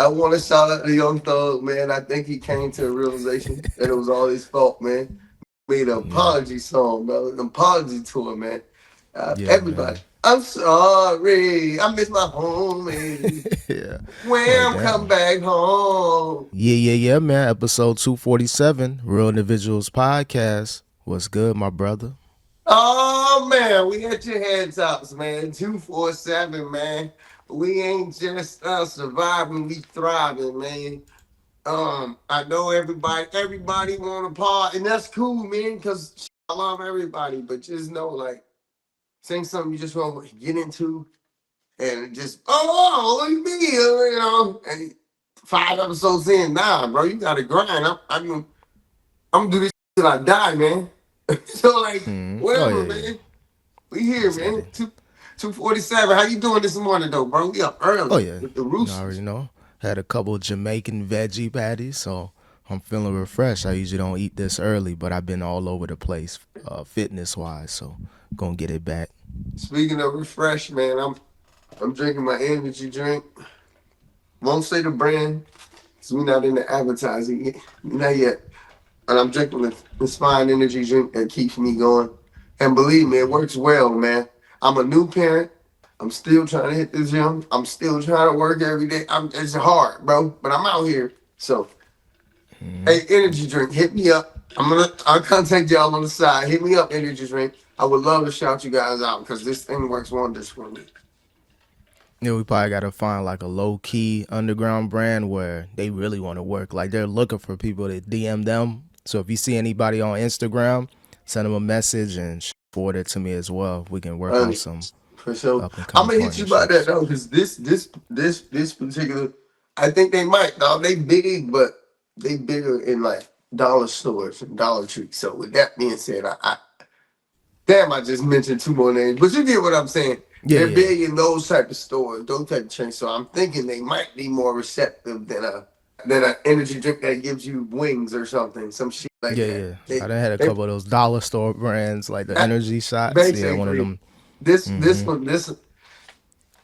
I want to shout out to Young Thug, man. I think he came to a realization that it was all his fault, man. Made an Yeah, apology song, bro. An apology tour, man. yeah, Everybody, man. I'm sorry. I miss my homie. Yeah, like Wham, that. come back home. Yeah, man. Episode 247, Real Individuals Podcast. What's good, my brother? Oh man, we at your head tops, man. 247, man. We ain't just surviving, we thriving, man. I know everybody want a part, and that's cool, man, because I love everybody, but just know, like, saying something you just want to get into, and just, look at me, and 5 episodes in, nah, bro, you gotta grind. I'm gonna do this till I die, man. So, like, Oh whatever, yeah, yeah. man. We here, man. Exactly. 247. How you doing this morning, though, bro? We up Oh early yeah. with the You already roosters. know. Had a couple Jamaican veggie patties, so I'm feeling refreshed. I usually don't eat this early, but I've been all over the place, fitness wise. So gonna get it back. Speaking of refresh, man, I'm drinking my energy drink. Won't say the brand, because we're not in the advertising yet. Not yet. And I'm drinking this fine energy drink that keeps me going. And believe me, it works well, man. I'm a new parent. I'm still trying to hit the gym. I'm still trying to work every day. It's hard, bro, but I'm out here. So, hey, energy drink, hit me up. I'll contact y'all on the side. Hit me up, energy drink. I would love to shout you guys out because this thing works wonders for me. Yeah, we probably gotta find like a low key underground brand where they really want to work. Like they're looking for people to DM them. So if you see anybody on Instagram, send them a message and forward it to me as well. We can work on Um, some for sure. up and I'm coming gonna hit you about that partnerships. though, because this particular, I think they might. Dog, they big, but they bigger in like dollar stores and Dollar Tree. So with that being said, I damn, I just mentioned two more names, but you get what I'm saying. Yeah, They're yeah, big in those type of stores, those type of chains. So I'm thinking they might be more receptive than a energy drink that gives you wings or something, some shit like yeah, that. yeah. I done had a They couple of those dollar store brands like the energy shots. Yeah, one of basically them. this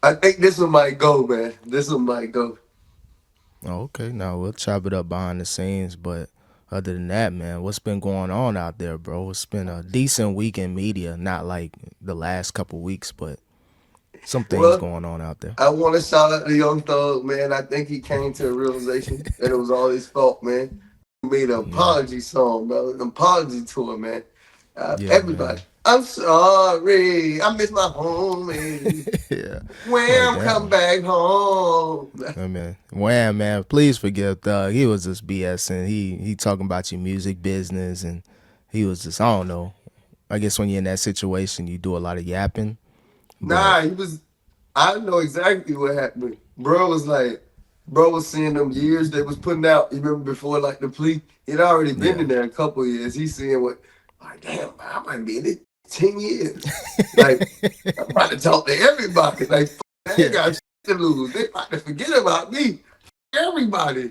I think this one might go, man. This one might go. Oh, okay. Now we'll chop it up behind the scenes, but other than that, man, what's been going on out there, bro? It's been a decent week in media, not like the last couple weeks, but some things Well, going on out there. I want to shout out to Young Thug, man. I think he came to a realization that it was all his fault, man. He made an Yeah, apology song, bro. An apology tour, man. yeah, Everybody, man. I'm sorry. I miss my homie. Yeah, like Wham, that. come back home. I mean, Wham, man, please forgive Thug. He was just BSing. He talking about your music business, and he was just, I don't know. I guess when you're in that situation, you do a lot of yapping, but Nah, he was. I know exactly what happened. Bro was seeing them years they was putting out. You remember before like the plea? He'd already been yeah, in there a couple of years. He's seeing what, like, damn, I might be in it 10 years. Like, I'm about to talk to everybody. Like, they ain't yeah, got shit to lose. They about to forget about me. Everybody.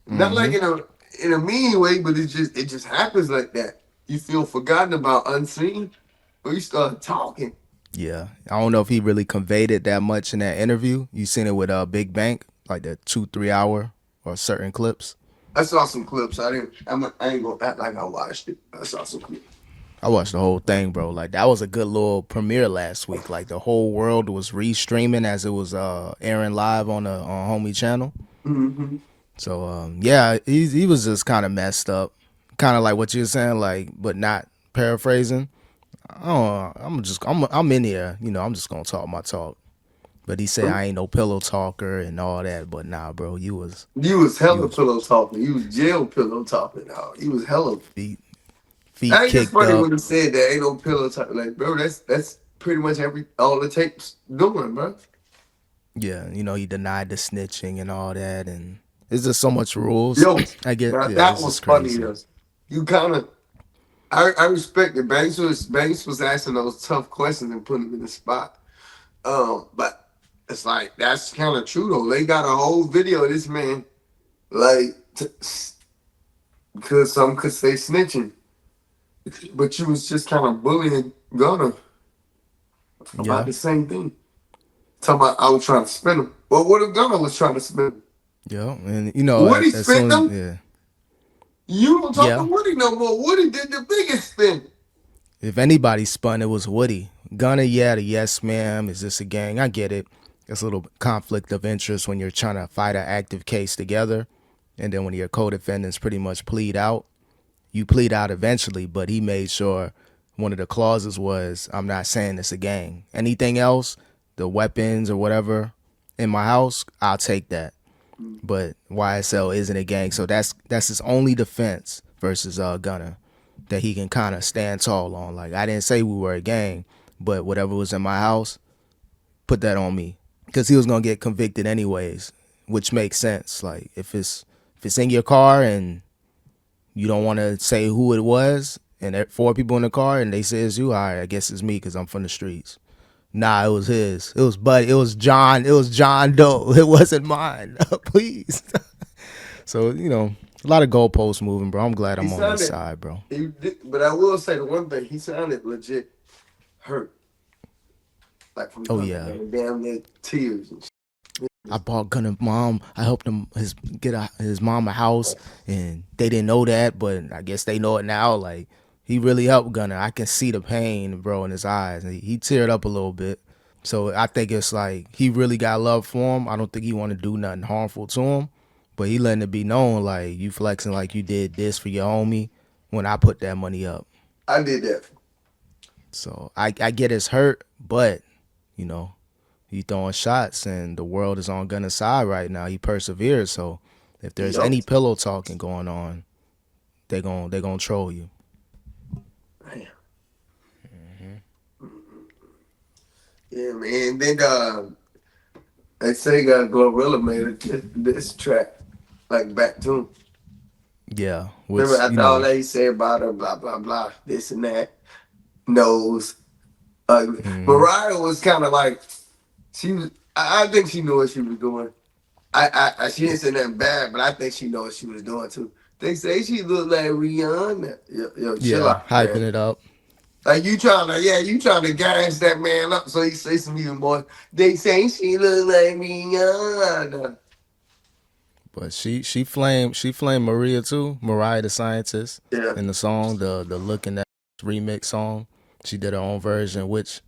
Not like in a mean way, but it just happens like that. You feel forgotten about, unseen, but you start talking. yeah. I don't know if he really conveyed it that much in that interview. You seen it with Big Bank, like the 2 3 hour or certain clips. I saw some clips. I ain't gonna act like I watched it. I saw some clips. I watched the whole thing, bro. Like that was a good little premiere last week. Like the whole world was re-streaming as it was airing live on the on homie channel. Mm-hmm. So yeah, he was just kind of messed up, kind of like what you're saying, like but not paraphrasing. Oh, I'm in here, I'm just gonna talk my talk. But he said I ain't no pillow talker and all that. But nah, bro, You was you hella was pillow talking. You was jail pillow talking. Now you was hella. feet feet I think it's kicked funny up. when he said that ain't no pillow talking. Like, bro, that's pretty much all the tapes doing, bro. Yeah, he denied the snitching and all that, and it's just so much rules. Yo, I get, now yeah, that it's was just funny. crazy. Yes. You kind of. I respect it. Banks was asking those tough questions and putting him in the spot. But it's like that's kind of true though. They got a whole video of this man, like, because some could say snitching, but you was just kind of bullying Gunna about Yeah, the same thing. Talking about I was trying to spin him. Well, what if Gunna was trying to spin him? Yeah, and you know, Woody as spent soon as them. You don't talk to yeah, Woody no more. Woody did the biggest spin. if anybody spun, it was Woody. Gunna, yeah, the yes ma'am. Is this a gang? I get it. It's a little conflict of interest when you're trying to fight an active case together, and then when your co-defendants pretty much plead out, you plead out eventually. But he made sure one of the clauses was, I'm not saying it's a gang. Anything else, the weapons or whatever in my house, I'll take that. But YSL isn't a gang, so that's his only defense versus Gunna that he can kind of stand tall on. Like, I didn't say we were a gang, but whatever was in my house, put that on me, because he was gonna get convicted anyways, which makes sense. Like, if it's in your car and you don't want to say who it was, and there are four people in the car and they say it's you, all right, I guess it's me because I'm from the streets. Nah, it was his. It was Buddy. It was John. It was John Doe. It wasn't mine. Please. So, a lot of goalposts moving, bro. I'm glad He I'm on this sounded, side, bro. but I will say the one thing, he sounded legit hurt, like from Oh Gunna, yeah. man, damn near tears and I bought Gunna mom. I helped him his mom a house, and they didn't know that, but I guess they know it now. Like, he really helped Gunna. I can see the pain, bro, in his eyes. He teared up a little bit. So I think it's like he really got love for him. I don't think he want to do nothing harmful to him, but he letting it be known, like, you flexing like you did this for your homie when I put that money up. I did that. So I get it's hurt, but you know he throwing shots, and the world is on Gunna's side right now. He perseveres. So if there's Yup. any pillow talking going on, they gonna troll you. Man. Yeah, man. Then they say GloRilla made this track like back to him. Yeah, Remember which after all that he said about her, blah blah blah, this and that, nose. Mariah was kind of like she was. I think she knew what she was doing. She didn't say nothing bad, but I think she know what she was doing too. They say she looked like Rihanna. Yo, chill yeah, out, hyping man. it up. Like you trying to gas that man up so he say some even more. They say she look like Rihanna. But she flamed Maria too, Mariah the Scientist, Yeah. in the song, the Looking At remix song. She did her own version, which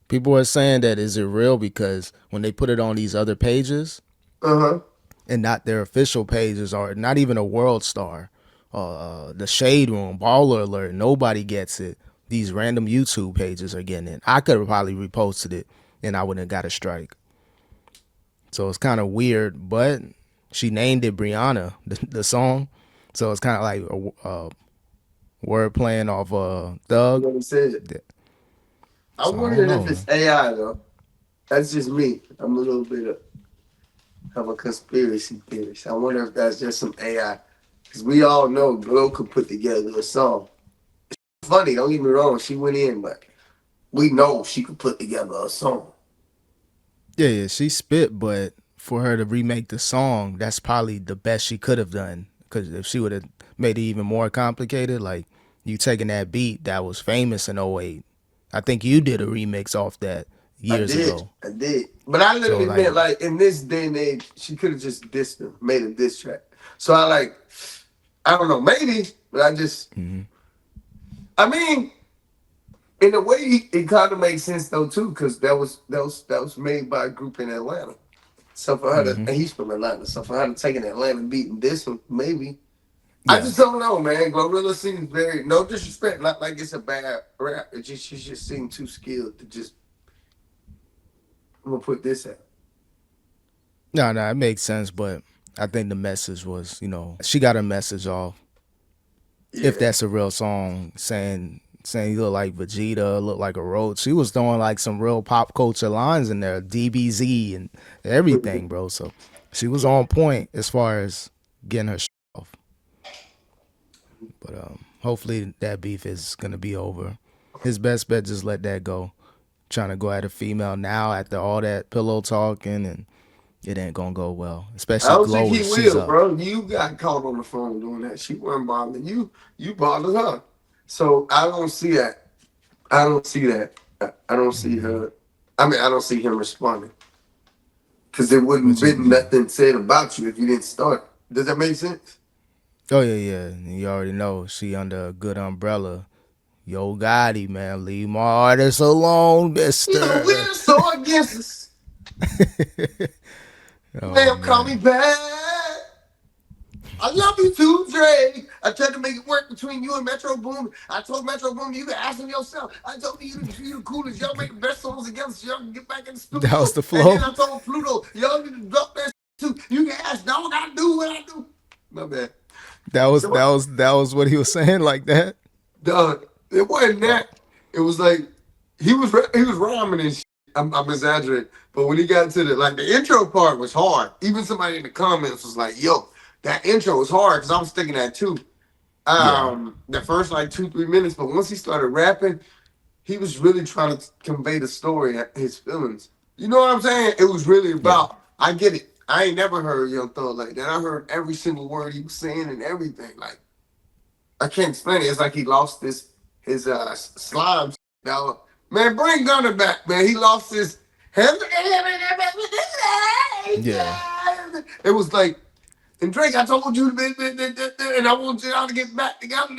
people are saying that is it real, because when they put it on these other pages Uh-huh. and not their official pages, or not even a World Star, the Shade Room, Baller Alert, nobody gets it. These random YouTube pages are getting it. I could have probably reposted it and I wouldn't have got a strike. So it's kind of weird, but she named it Brianna, the song. So it's kind of like a word playing off You Thug. know what he said. I So I don't wonder know, if it's man. AI though. That's just me. I'm a little bit of a conspiracy theorist. I wonder if that's just some AI. Because we all know Glow could put together a song. Funny, don't get me wrong, she went in, but we know she could put together a song. Yeah, she spit, but for her to remake the song, that's probably the best she could have done. Because if she would have made it even more complicated, like you taking that beat that was famous in '08, I think you did a remix off that I years did. ago. I did. But I So literally like, meant like in this day and age, she could have just dissed her, made a diss track. So I don't know, maybe, but I mean, in a way, it kind of makes sense though too, because that was made by a group in Atlanta. So for her to, and he's from Atlanta, so for her to take an Atlanta beat and diss him, maybe. I yeah, just don't know, man. GloRilla seems very no disrespect, not like it's a bad rap. It just she just seemed too skilled to just. I'm gonna put this out. no, it makes sense, but I think the message was, she got her message off. If Yeah. that's a real song, saying you look like Vegeta, look like a roach. She was throwing like some real pop culture lines in there, DBZ and everything, bro. So she was on point as far as getting her off. But hopefully that beef is gonna be over. His best bet, just let that go. Trying to go at a female now after all that pillow talking, and it ain't gonna go well. I Especially don't think Glow, he if she's will, up. bro. You got caught on the phone doing that. She wasn't bothering you. You bothered her. So I don't see that. I don't see that. I don't see her. I mean, I don't see him responding. because there wouldn't Which is been nothing said about you if you didn't start. Does that make sense? oh yeah. You already know she under a good umbrella. Yo Gotti, man, leave my artist alone, You know, Mister. we're so against us. Oh Ma'am, call me man, back. I love you too, Dre. I tried to make it work between you and Metro Boom. I told Metro Boom you can ask him yourself. I told you the coolest. Y'all make the best songs together so y'all can get back in the that was studio. the And then flow. I told Pluto, y'all need to drop that too. You can ask, dog, I do what I do. My bad. That was So, that was that was what he was saying like that. dog, it wasn't Oh that. It was like he was rhyming and shit. I'm exaggerating, but when he got to the intro part was hard. Even somebody in the comments was like, "Yo, that intro was hard," because I was thinking that too. yeah, The first like 2-3 minutes, but once he started rapping, he was really trying to convey the story, his feelings. You know what I'm saying? It was really yeah, about. I get it. I ain't never heard Young Thug like that. I heard every single word he was saying and everything. Like I can't explain it. It's like he lost his slime. Dog. Man, bring Gunna back, man. He lost his. yeah, It was like, and Drake, I told you, and I want y'all to get back together.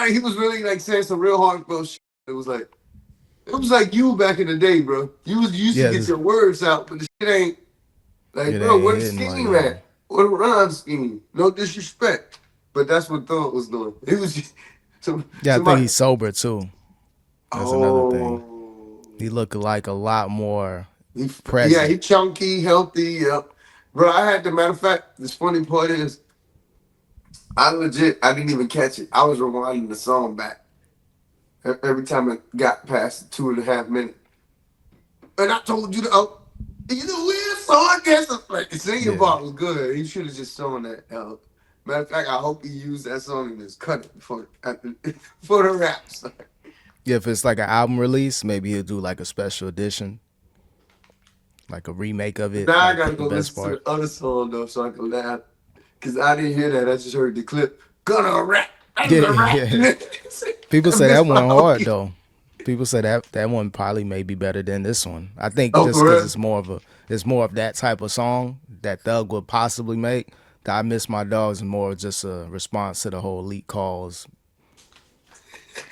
He was really like saying some real hardcore shit. It was like you back in the day, bro. You used to yeah. get your words out, but the shit ain't like, It bro. ain't Where the hitting like scheme at? Where the rhyme scheme? No disrespect, but that's what Thug was doing. He was just yeah. I think somebody. he's sober too. That's another thing. Oh, He looked like a lot more yeah, present. he chunky, healthy. Yep, bro. I had the matter of fact. This funny part is, I didn't even catch it. I was rewinding the song back every time it got past the 2.5 minutes. And I told you to, you know, we're so I guess like the singing Yeah, part was good. He should have just shown that. Matter of fact, I hope he used that song in his cut for for the raps. yeah. If it's like an album release, maybe he'll do like a special edition, like a remake of it, Now I like gotta put the go best listen to part. the other song though, so I can laugh. Cause I didn't hear that. I just heard the clip. Gonna rap. I'm Yeah, gonna rap. yeah. People I say that missed my one whole hard though. People say that one probably may be better than this one. I think Oh, just for because real? it's more of that type of song that Thug would possibly make. That I Miss My Dogs is more of just a response to the whole leak calls.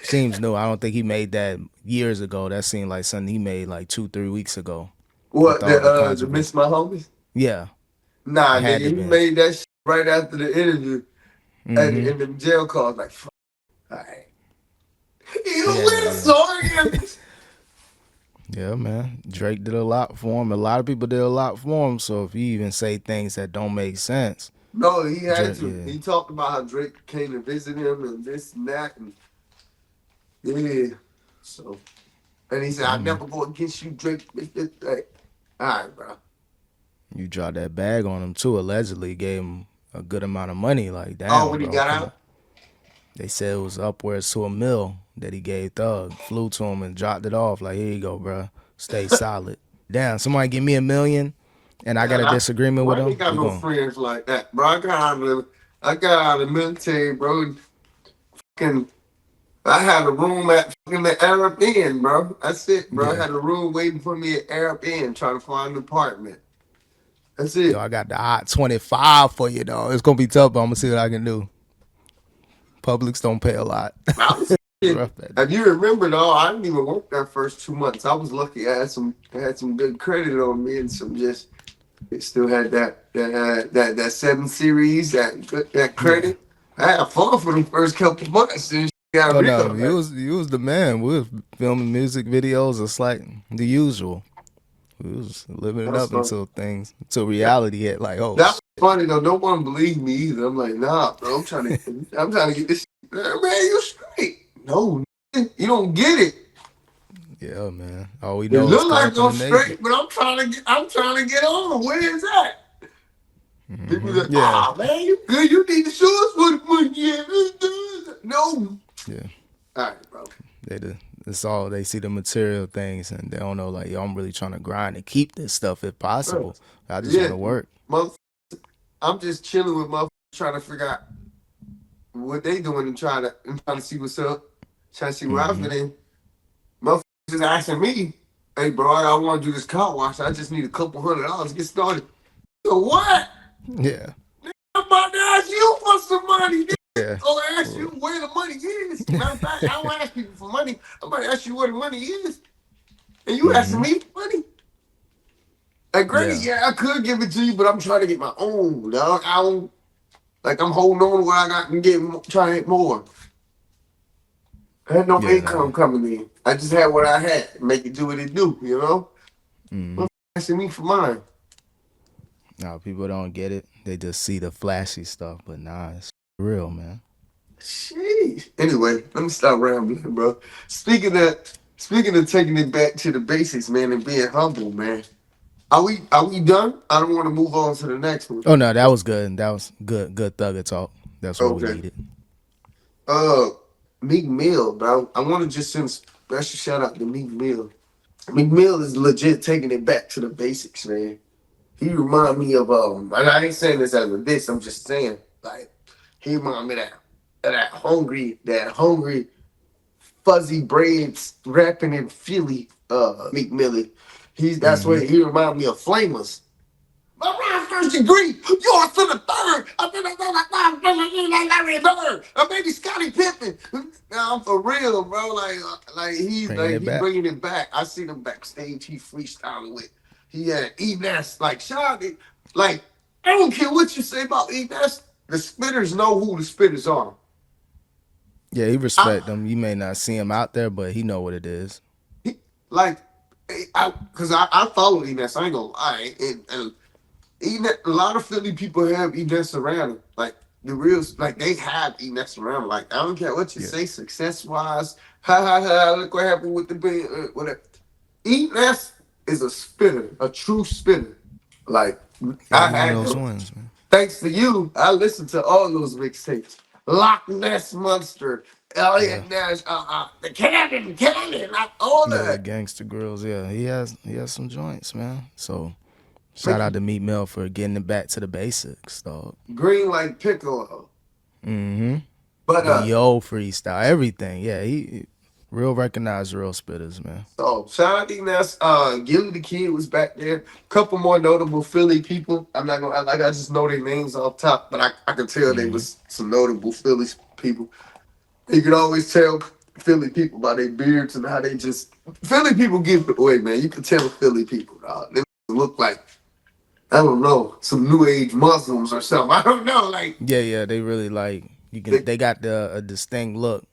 Seems new. I don't think he made that years ago. That seemed like something he made like 2-3 weeks ago with What all the the controversy. miss my homies? Yeah, Nah, it had nigga, to he been. made that shit right after the interview and Mm-hmm. in the jail calls. Like, fuck, all right. He You had to. win, Yeah. sorry. Yeah, man. Drake did a lot for him. A lot of people did a lot for him. So if you even say things that don't make sense, No, he had Drake, to. yeah, He talked about how Drake came to visit him and this and that, and yeah. So, and he said, yeah, "I man. never go against you, Drake." Like, all right, bro. You dropped that bag on him too. Allegedly gave him a good amount of money. Like, Oh, damn, when he bro, got come on. out. They said it was upwards to $1 million that he gave Thug. Flew to him and dropped it off. Like, here you go, bro. Stay solid. Damn, somebody give me $1 million, and I got Man, a disagreement bro, with I ain't him. got We no going. friends like that, bro. I got out of the military, bro. And fucking, I had a room at fucking the Arab Inn, bro. That's it, bro. I Yeah. had a room waiting for me at Arab Inn, trying to find an apartment. That's Yo, it. I got the hot 25 for you, though. It's gonna be tough, but I'm gonna see what I can do. Publix don't pay a lot. I was Rough that. if you remember though, I didn't even work that first 2 months. I was lucky. I had some good credit on me and some just it still had that 7 series, that Yeah. credit. I had fun for the first couple months and got Oh real. no, Like, you was the man. We was filming music videos. It's like the usual. We was living it that's up fun. until reality hit. Like, oh, That was funny though. No one believed me either. I'm like, nah, bro. I'm trying to get this. Man, you straight? No, you don't get it. yeah, man. All we It know is look coming like from I'm the Navy. straight, but I'm trying to get on. Where is that? People like, Yeah, ah, man, you good. You need to show us what you have. No. yeah. All right, bro. It's all they see the material things and they don't know like yo, I'm really trying to grind and keep this stuff if Bro. possible. I just want Yeah, to work. mother, I'm just chilling with motherfuckers trying to figure out what they doing and trying to see what's up, trying to see where I fit in. Motherfuckers just asking me. Hey, bro, I want to do this car wash. I just need a couple $100 to get started. So what? Yeah. I'm about to ask you for some money. Yeah. Or ask For you where the money is. Matter of fact, I don't ask people for money. I'm about to ask you where the money is. And you asking mm-hmm. me for money? Like, granted, Yeah. yeah, I could give it to you, but I'm trying to get my own, dog. I don't, like, I'm holding on to what I got and trying to get more. I had no Yeah, income nah. coming in. I just had what I had. Make it do what it do, you know? Mm-hmm. What asking me for mine? Now people don't get it. They just see the flashy stuff, but nah, it's real, man. Sheesh. Anyway, let me stop rambling, bro. Speaking of taking it back to the basics, man, and being humble, man. Are we done? I don't want to move on to the next one. Oh no, that was good. That was good thugger talk. That's what we Okay. needed. Uh Meek Mill, bro. I want to just send a special shout out to Meek Mill. Meek Mill is legit taking it back to the basics, man. He remind me of and I ain't saying this as a diss, I'm just saying, like, he remind me that hungry fuzzy braids rapping in Philly, Meek Millie. That's Mm-hmm. what he remind me of Flamers. Around first degree, yours to the third. Larry Bird. Or maybe Scottie Pippen. Now I'm for real, bro. Bringing it He back. bringing it back. I seen him backstage. He freestyling with. He had E-Ness. Like, shout out to, like, I don't care what you say about E-Ness. The spitters know who the spitters are. Yeah, he I, respect them. You may not see him out there, but he know what it is. he, like, because I follow E-Ness. I ain't gonna lie. And a lot of Philly people have Enes around them. Like the real, like they have Enes around them. Like I don't care what you Yeah. say, success wise. Ha ha ha! Look what happened with the band. Whatever. Enes is a spitter, a true spitter. Like Yeah, I he one of had those to, ones, man. thanks to you, I listened to all those mixtapes. Loch Ness Monster, Yeah. Elliot Nash, the Cannon, like all Yeah, the that. gangster grills. Yeah, he has some joints, man. So shout Make out you to Meat Mill for getting it back to the basics, dog. green like Piccolo. Mm-hmm. But The yo freestyle, everything. Yeah, he real recognized real spitters, man. So shout out to Ines. Gilly the Kid was back there. Couple more notable Philly people. I'm not gonna like I just know their names off top, but I could tell they Mm-hmm. was some notable Philly people. You could always tell Philly people by their beards and how they just Philly people give it away, man. You can tell Philly people, dog. They look like I don't know, some new age Muslims or something. I don't know, like Yeah, they really like you can. they They got the a distinct look.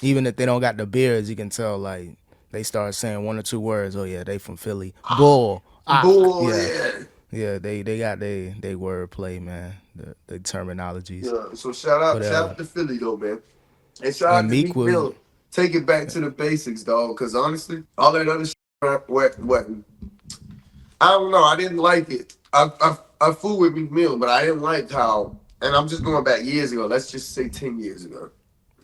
Even if they don't got the beards, you can tell like they start saying one or two words. Oh yeah, they from Philly. Bull. bull, Yeah, yeah. yeah. They got they word play, man. The terminologies. Yeah. So But shout out to Philly though, man. And shout out and to Meek Meek was Mill. Take it back to the basics, dog. Because honestly, all that other shit, what, I don't know. I didn't like it. I fool with Meek Mill, but I didn't like how. And I'm just going back years ago. Let's just say 10 years ago.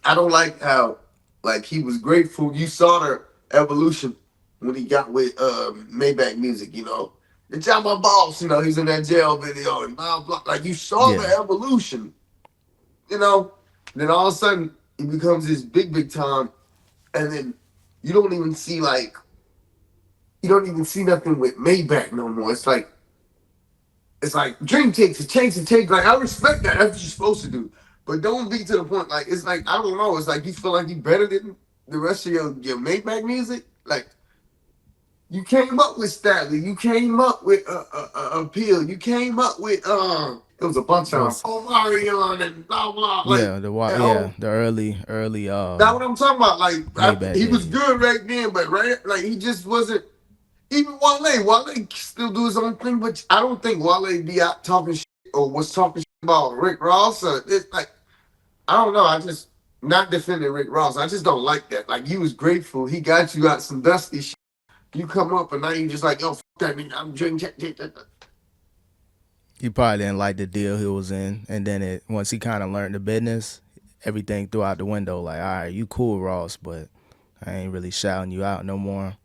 I don't like how, like, he was grateful. You saw the evolution when he got with Maybach Music. The job my boss. He's in that jail video and blah blah. Like you saw the yeah. evolution. You know. Then all of a sudden he becomes this big time, and then you don't even see like you don't even see nothing with Maybach no more. It's like dream takes a chance to take. Like I respect that. That's what you're supposed to do, but don't be to the point. Like it's like I don't know. It's like you feel like you better than the rest of your Maybach music. Like you came up with Stanley. You came up with Appeal. You came up with It was a bunch of them. Those Omarion and blah blah. Like yeah that yeah whole. the early That's what I'm talking about. Like Maybach he was days. good right then, but like he just wasn't. Even Wale still do his own thing, but I don't think Wale be out talking shit or was talking shit about Rick Ross. Or it's like I don't know. I just not defending Rick Ross. I just don't like that. Like he was grateful. He got you out some dusty shit. You come up and now you just like, yo, fuck that nigga. I'm drinking. He probably didn't like the deal he was in, and then once he kind of learned the business, everything threw out the window. Like, all right, you cool, Ross, but I ain't really shouting you out no more.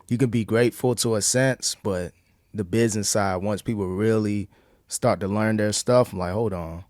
You can be grateful to a sense, but the business side, once people really start to learn their stuff, I'm like, hold on,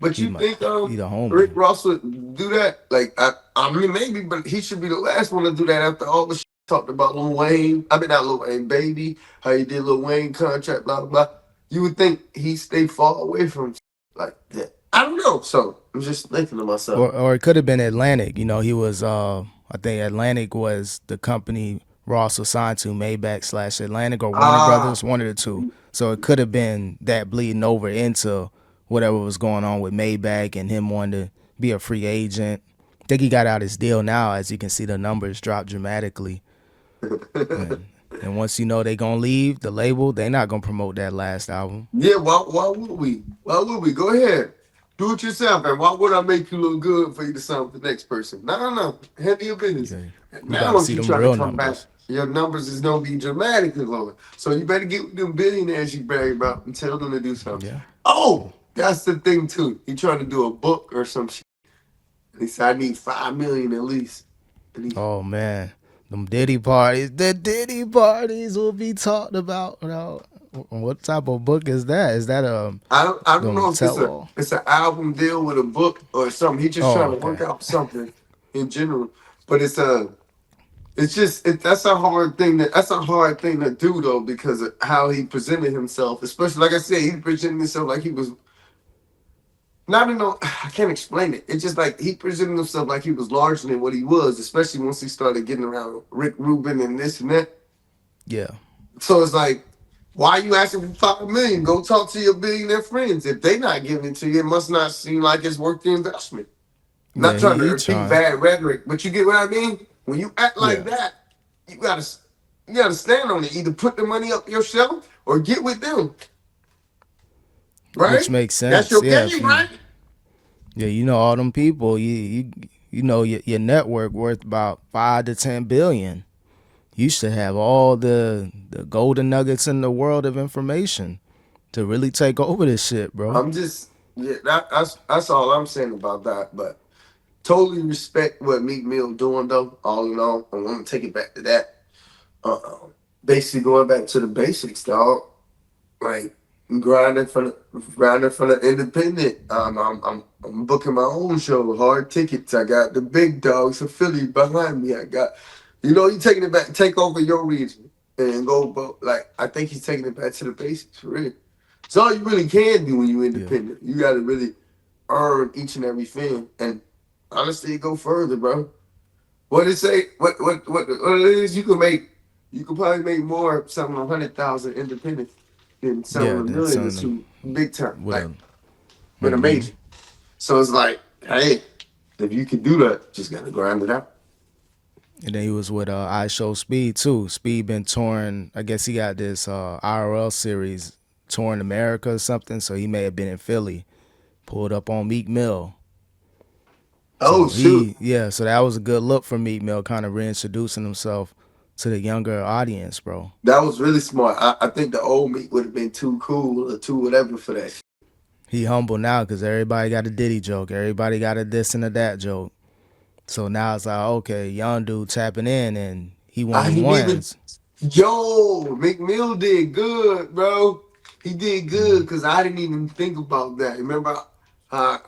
But he you might think he the Rick homie. Ross would do that? Like I mean maybe, but he should be the last one to do that after all the shit talked about Lil Wayne. I mean, not Lil Wayne, Baby. How he did Lil Wayne contract, blah blah blah. You would think he stay far away from like that. I don't know. So I'm just thinking to myself. Or it could have been Atlantic. You know, he was I think Atlantic was the company Ross was signed to, Maybach slash Atlantic or Warner Ah, Brothers, one of the two. So it could have been that bleeding over into whatever was going on with Maybach and him wanting to be a free agent. I think he got out his deal now, as you can see the numbers drop dramatically. And once you know they gonna leave the label, they not gonna promote that last album. yeah. Why would we? Why would we? Go ahead. Do it yourself, and why would I make you look good for you to sign with the next person? No. Handle your business. Yeah. And You got to now, if see you them try to real come back, numbers. your numbers is gonna be dramatically lower. So you better get with them billionaires you brag about and tell them to do something. Yeah. Oh, that's the thing too. He trying to do a book or some shit. He said I need 5 million at least. And he, Oh man, them Diddy parties. The Diddy parties will be talked about. You know, what type of book is that? Is that I don't gonna know if tell all? it's an album deal with a book or something. He just Oh trying to okay. work out something in general. But it's just that's a hard thing to do though because of how he presented himself. Especially like I said, he presented himself like he was not in no. I can't explain it. It's just like he presented himself like he was larger than what he was. Especially once he started getting around Rick Rubin and this and that. Yeah. So it's like, why are you asking for 5 million? Go talk to your billionaire friends. If they not giving it to you, it must not seem like it's worth the investment. Not Yeah. trying to He repeat trying. bad rhetoric, but you get what I mean. When you act like Yeah. that, you gotta stand on it. Either put the money up yourself or get with them. Which Right? makes That's sense. your Yeah. If game, you right? yeah you know all them people you know your network worth about 5 to 10 billion. You should have all the golden nuggets in the world of information to really take over this shit, bro. I'm just yeah. That's all I'm saying about that. But totally respect what Meek Mill doing though. All in all, I want to take it back to that. Uh, basically going back to the basics, dog. Like grinding for the independent. I'm booking my own show, hard tickets. I got the big dogs of Philly behind me. I got, you taking it back, take over your region and go. But like, I think he's taking it back to the basics for real. It's all you really can do when you're Yeah. independent. You got to really earn each and every fan, and honestly, go further, bro. What it say? What it is? You could probably make more selling 100,000 independent than selling Yeah. a Then million or something two big time, with like a with a major. So it's like, hey, if you can do that, just gotta grind it out. and then he was with IShowSpeed too. Speed been touring. I guess he got this IRL series touring America or something. So he may have been in Philly, pulled up on Meek Mill. Oh So shoot. so that was a good look for Meek Mill, kind of reintroducing himself to the younger audience, bro. That was really smart. I think the old Meek would have been too cool or too whatever for that. He humble now because everybody got a Diddy joke, everybody got a this and a that joke. So now it's like, okay, young dude tapping in, and he one of I them didn't even ones. Yo, McMill did good, bro. He did good Mhm. because I didn't even think about that. Remember, uh,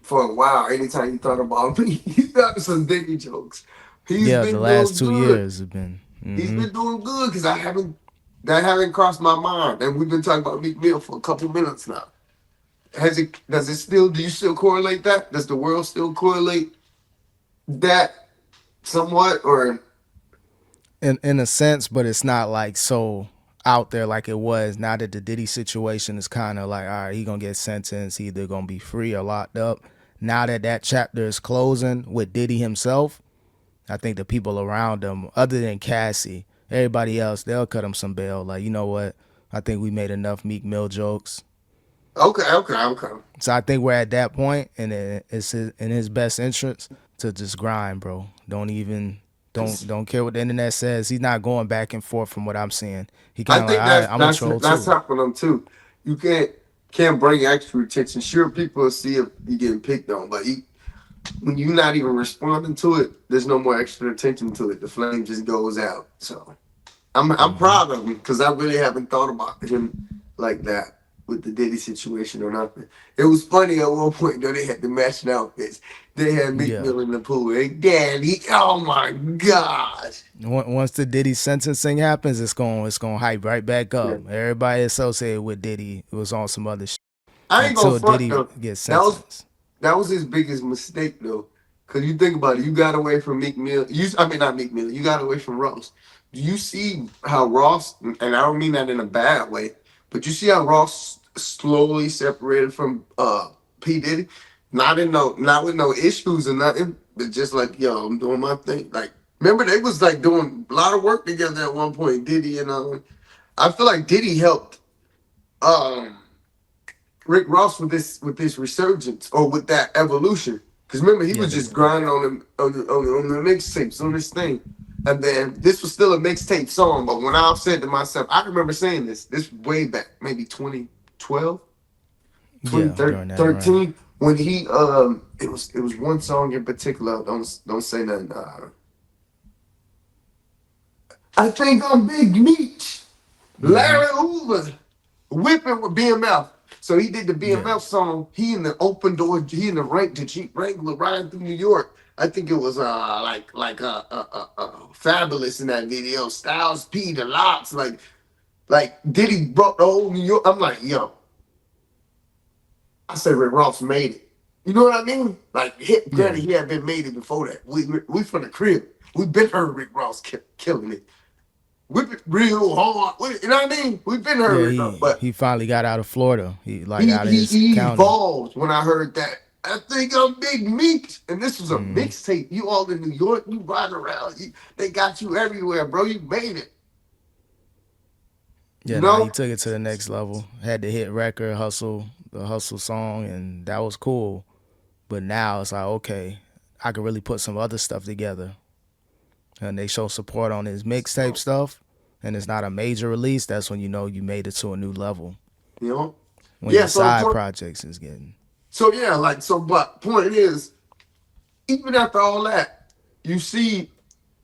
for a while, anytime you thought about me, you thought of some Diddy jokes. He's Yeah, the been last doing two good. years have been. He's been doing good because that haven't crossed my mind, and we've been talking about Meek Mill for a couple minutes now. Does it still? Do you still correlate that? Does the world still correlate that somewhat, or In a sense, but it's not like so out there like it was. Now that the Diddy situation is kind of like, all right, he gonna get sentenced, he either gonna be free or locked up. Now that that chapter is closing with Diddy himself, I think the people around him, other than Cassie, everybody else, they'll cut him some bail. Like, you know what? I think we made enough Meek Mill jokes. okay. So I think we're at that point, and it's in his best interest to just grind, bro. Don't even don't care what the internet says. He's not going back and forth from what I'm seeing. He I kind of like, think all right, I'm a troll that's too. helping them too. You can't bring extra attention. Sure, people will see if you getting picked on, but when you're not even responding to it, there's no more extra attention to it. The flame just goes out. So I'm proud of him because I really haven't thought about him like that. with the Diddy situation or nothing. It was funny at one point though. They had the matching outfits. They had Meek Yeah. Mill in the pool. They daddy. Oh my gosh. Once the Diddy sentencing happens, it's gonna hype right back Yeah. up. Everybody associated with Diddy, it was on some other shit I ain't gonna until front Diddy though. gets That was sentenced. that was his biggest mistake though. Cause you think about it, you got away from Meek Mill. I mean not Meek Mill. You got away from Ross. Do you see how Ross? And I don't mean that in a bad way, but you see how Ross slowly separated from P Diddy. Not with no issues or nothing, but just like yo, I'm doing my thing. Like remember they was like doing a lot of work together at one point. Diddy and I feel like Diddy helped. Um, Rick Ross with this resurgence or with that evolution. Because remember, he Yeah, was just grinding on the mixtapes on this thing, and then this was still a mixtape song. But when I said to myself, I remember saying this way back, maybe 2012, yeah, during that run. 2013, when he it was one song in particular. Don't say nothing. I think I'm Big Meech, Mm-hmm. Larry Hoover. Whipping with BMF. So he did the Yeah, BMF song. He in the open door. He in the Jeep Wrangler riding through New York. I think it was Fabulous in that video. Styles P, the Lots, like Diddy brought the whole New York. I'm like, yo, I said Rick Ross made it. You know what I mean? Like, yeah, granted, he had been made it before that. We from the crib. We been heard Rick Ross killing it. Whip it real hard. You know what I mean? We've been heard yeah. Rick Ross, but He finally got out of Florida. He like He, out of he his he county. evolved when I heard that. I think I'm Big Meek, and this was a Mm-hmm. mixtape. You all in New York, you riding around. They got you everywhere, bro. You made it. You Yeah, nah, he know? took it to the next level. Had the hit record, the hustle song, and that was cool. But now it's like, okay, I could really put some other stuff together. And they show support on his mixtape stuff, and it's not a major release. That's when you know you made it to a new level. You know? When Yeah. your So the side point. projects is getting, So yeah, like so. But point is, even after all that, you see,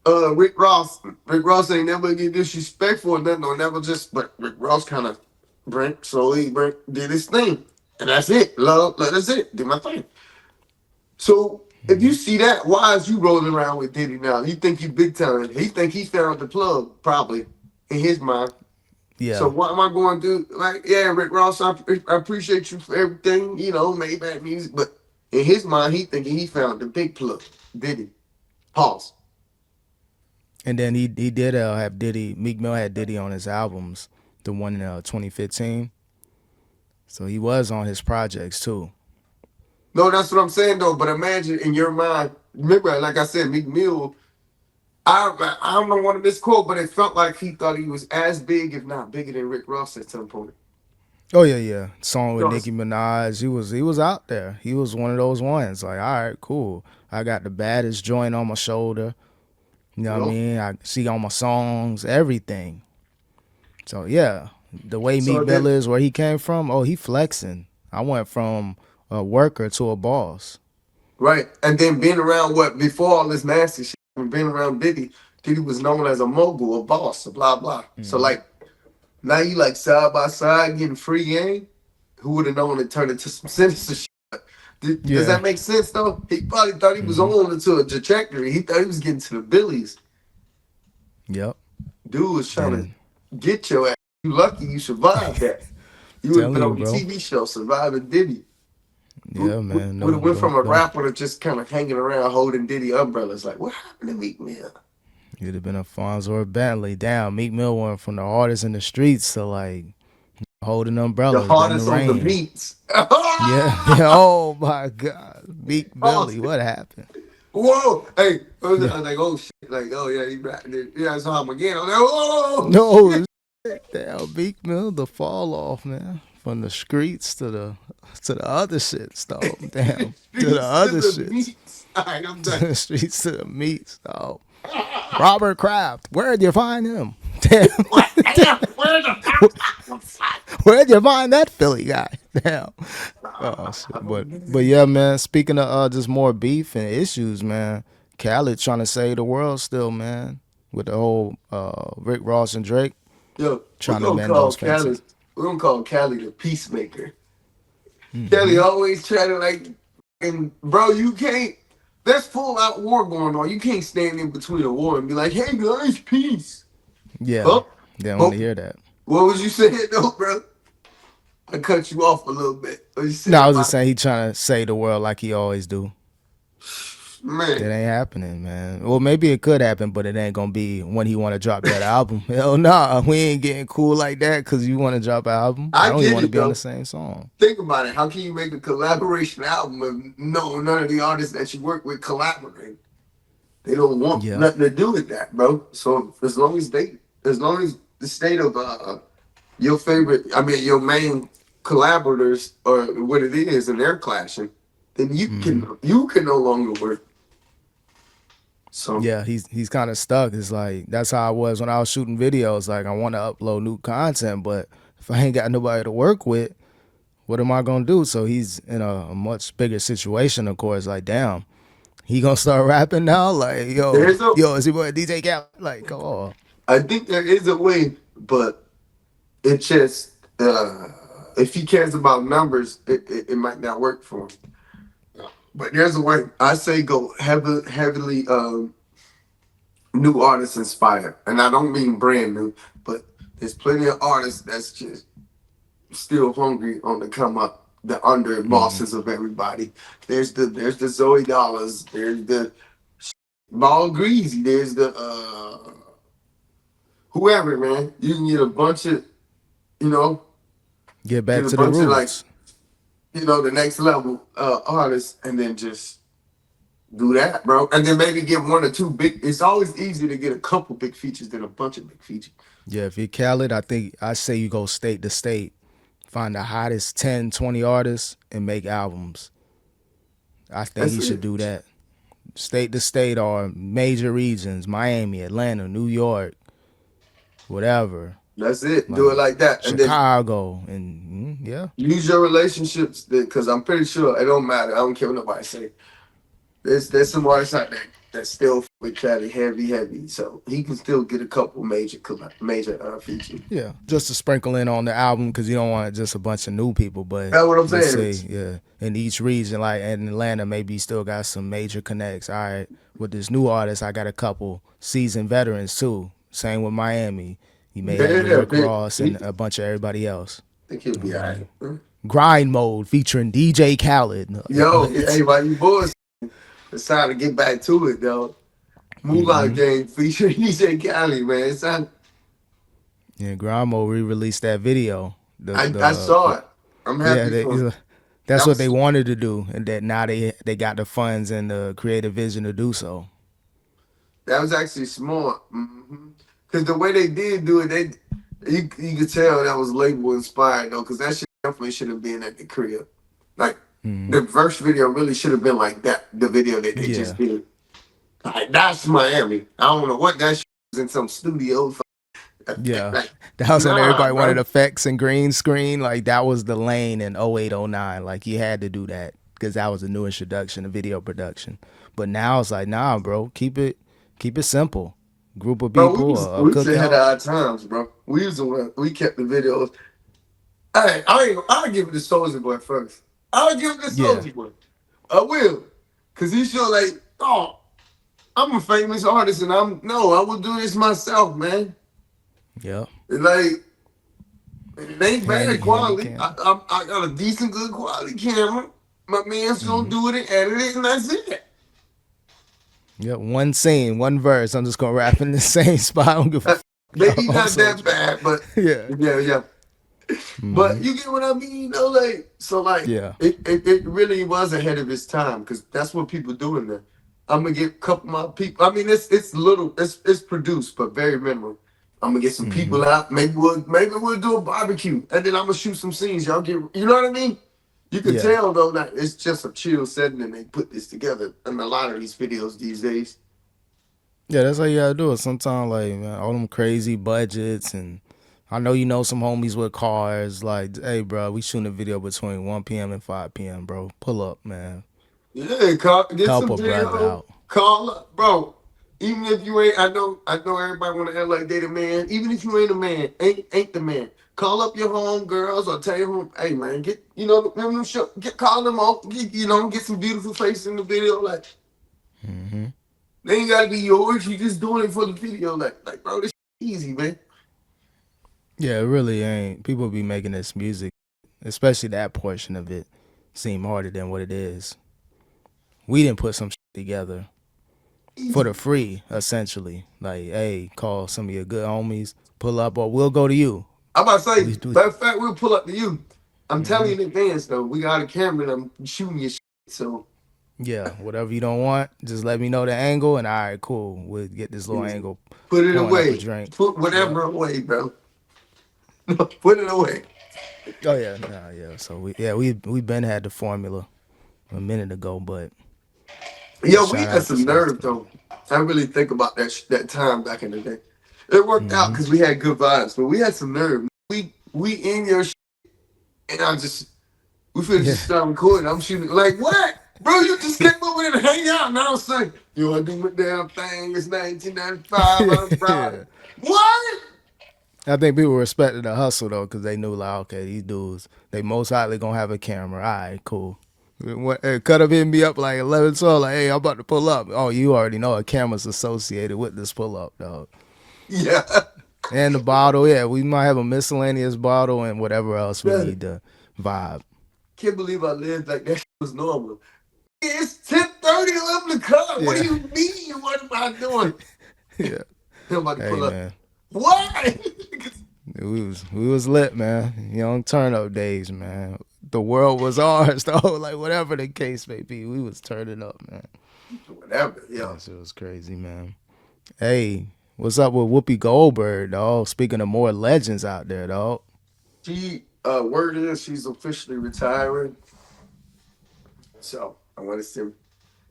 Rick Ross. Rick Ross ain't never get disrespectful or nothing. Or never just. But Rick Ross kind of did his thing, and that's it. Love. That's it. Did my thing. So if you mm-hmm. see that, why is you rolling around with Diddy now? You think you big time. He think he found the plug, probably, in his mind. So Yeah, what am I going to do? Like, yeah, Rick Ross, I appreciate you for everything, made bad music. But in his mind, he thinking he found the big plug. Diddy. Pause. and then he did have Diddy. Meek Mill had Diddy on his albums, the one in 2015. So he was on his projects too. No, that's what I'm saying, though. But imagine in your mind, remember, like I said, Meek Mill, I don't want to misquote, but it felt like he thought he was as big, if not bigger than Rick Ross at some point. Oh yeah, yeah. Song with So Nicki Minaj. He was out there. He was one of those ones. Like, all right, cool. I got the baddest joint on my shoulder. You know you what I know? mean? I see on my songs, everything. So yeah, the way So Meek Mill then, is, where he came from, oh, he flexing. I went from a worker to a boss. right. And then being around before all this nasty shit, being around Diddy, Diddy was known as a mogul, a boss, a blah blah. So Hmm. like now you like side by side getting free game. Who would have known it turned into some sinister shit? Does Yeah. that make sense though? He probably thought he was Hmm. on into a trajectory. He thought he was getting to the billies. Yep. Dude was trying to And get your ass. You lucky you survived that. You would have telling been you, on the bro. TV show surviving Diddy. Yeah, man. Would No, have went no, from a no. rapper to just kind of hanging around holding Diddy umbrellas. Like, what happened to Meek Mill? You'd have been a Fonz or a Bentley. Damn, Meek Mill went from the artists in the streets to like holding The umbrellas, letting the hardest on the rain. beats. Yeah. Oh my God, Meek Oh, Millie, what happened? whoa! Hey, I was Yeah. like, oh shit! Like, oh yeah, he back there. Yeah, I saw him again. I was like, oh No, shit! damn, Meek Mill, the fall off, man, from the streets to the other shits, dog. Damn, to the Streets to other the shits, beats. All right, I'm to done. the streets to the meats, dog. Robert Kraft, where'd you find him? Damn, What? Damn, where the fuck? where'd you find that Philly guy? Damn. Oh shit. But yeah, man. Speaking of just more beef and issues, man. Khaled trying to save the world still, man. With the whole Rick Ross and Drake Yo, we trying to gonna mend call those Khaled. fences. we don't call Cali the peacemaker. Kelly Mm-hmm. always try to like, and bro, you can't. There's full out war going on. You can't stand in between a war and be like, "Hey guys, peace." Yeah, Oh, they don't want oh, to hear that. what was you saying though, bro? I cut you off a little bit. What you No, saying I was just about saying he trying to save the world like he always do. It man? ain't happening, man. Well, maybe it could happen, but it ain't gonna be when he want to drop that album. Hell nah, we ain't getting cool like that because you want to drop an album. I I don't even get want to it be on the though. same song. Think about it. How can you make a collaboration album if none of the artists that you work with collaborate? They don't want Yeah. nothing to do with that, bro. So as long as the state of your favorite, I mean your main collaborators or what it is, and they're clashing, then Mm-hmm. you can no longer work. So Yeah, he's kind of stuck. It's like that's how I was when I was shooting videos. Like I want to upload new content, but if I ain't got nobody to work with, what am I gonna do? So he's in a much bigger situation. Of course, like damn, he gonna start rapping now. Like there's a, yo, is he boy DJ Khaled? Like come on. I think there is a way, but it just if he cares about numbers, it might not work for him. But there's a way. I say go heavily new artists inspired, and I don't mean brand new, but there's plenty of artists that's just still hungry on the come up, the under Mm-hmm. bosses of everybody. There's the Zoe Dollars, there's the Ball Greasy, there's the whoever, man. You can get a bunch of, you know, Get get back a to the bunch of like, roots. the next level artists, and then just do that, bro. And then maybe get one or two big. It's always easier to get a couple big features than a bunch of big features. Yeah, if you're Khaled, I think I say you go state to state, find the hottest 10, 20 artists, and make albums. I think That's he should it. do that. State to state or major regions, Miami, Atlanta, New York, whatever. That's it. Do it Like like that, and then Chicago and yeah. use your relationships because I'm pretty sure it don't matter. I don't care what nobody say. There's some artists out there that still with Cali heavy, so he can still get a couple major features. Yeah, just to sprinkle in on the album because you don't want just a bunch of new people. But That's what I'm let's saying. say, yeah, in each region, like in Atlanta, maybe you still got some major connects. All right, with this new artist, I got a couple seasoned veterans too. Same with Miami. You may have your Yeah, Rick Ross he and a bunch of everybody else. think he'll You know be what I alright. mean? Grind mode featuring DJ Khaled. Yo, hey, why you boys? It's time to get back to it, though. Move out Mm-hmm. game featuring DJ Cali, man. It's time. Yeah, Grind mode re-released that video. I saw it. I'm Yeah, happy for him. that's That what they was wanted to do, and that now they got the funds and the creative vision to do so. that was actually smart. Because the way they did do it, you could tell that was label inspired though. Because that shit definitely should have been at the crib. Like Mm-hmm. the first video really should have been like that. The video that they Yeah, just did. Like that's Miami. I don't know what that shit was in some studio. yeah. Like That was when nah, everybody wanted bro. effects and green screen. Like that was the lane in 08, 09. Like you had to do that because that was a new introduction to video production. But now it's like, nah, bro, keep it simple. Group of Bro, people, a we was ahead of cookout. our times, bro. We was the one. We kept the videos. I'll give it to Soldier Boy first. I'll give it to Yeah, Soldier Boy. I will, cause he sure like, oh, I'm a famous artist, and I will do this myself, man. yeah. Like it ain't bad Handy quality. cam. I got a decent, good quality camera. My man's gonna Mm-hmm. do it and edit it, and that's it. Yeah, one scene, one verse. I'm just gonna rap in the same spot. I don't give a Uh, fuck. Maybe I'm not that Soldier Boy. bad, but Yeah. yeah. But Mm-hmm. you get what I mean, like so, like Yeah. it really was ahead of its time because that's what people doing there. I'm gonna get a couple of my people. I mean, it's little, it's produced, but very minimal. I'm gonna get some Mm-hmm. people out. Maybe we'll do a barbecue, and then I'm gonna shoot some scenes. Y'all get, you know what I mean? You can Yeah. tell though that it's just a chill setting, and they put this together. In a lot of these videos these days. Yeah, that's how you gotta do it. Sometimes, like, man, all them crazy budgets, and I know you know some homies with cars. Like, hey, bro, we shooting a video between 1 p.m. and 5 p.m., bro. Pull up, man. Yeah, get Help some a brother J-Ho. out. Call up, bro. Even if you ain't, I know everybody want to act like they the man. Even if you ain't a man, ain't the man. Call up your home girls or tell your home, hey man, get call them off, get some beautiful faces in the video. Like they ain't gotta be yours. You just doing it for the video. Like bro, this easy, man. Yeah, it really ain't. People be making this music, especially that portion of it, seem harder than what it is. We didn't put some shit together for the free, essentially. Like, hey, call some of your good homies, pull up, or we'll go to you. I'm about to say, matter of fact, we'll pull up to you. I'm telling you in advance though. We got a camera and I'm shooting your shit. So yeah, whatever you don't want, just let me know the angle, and all right, cool. We'll get this little angle. Put it pouring up a away. drink. Put whatever away, bro. Put it away. Oh yeah, yeah. So we been had the formula a minute ago, but yo, we had some nerve though. I really think about that time back in the day. It worked out because we had good vibes, but we had some nerve. We in your shit, and we finna just start recording. I'm shooting like what, bro? You just came over here to hang out, now I'm saying you wanna do my damn thing? It's 1995. I'm proud. What? I think people respected the hustle though, because they knew like, okay, these dudes, they most likely gonna have a camera. All right, cool. Cut up hitting me up like 11, 12, like, hey, I'm about to pull up. Oh, you already know a camera's associated with this pull up, dog. Yeah. And the bottle, yeah, we might have a miscellaneous bottle and whatever else we need to vibe. Can't believe I lived like that was normal. It's 10:30, 11 o'clock. What do you mean? What am I doing? Yeah. I'm about to pull up. Man. What? We was lit, man. Young turn up days, man. The world was ours, though. Like whatever the case may be, we was turning up, man. Whatever, yeah. That shit was crazy, man. Hey, what's up with Whoopi Goldberg, dog? Speaking of more legends out there, dog. She word is she's officially retiring. So I want to send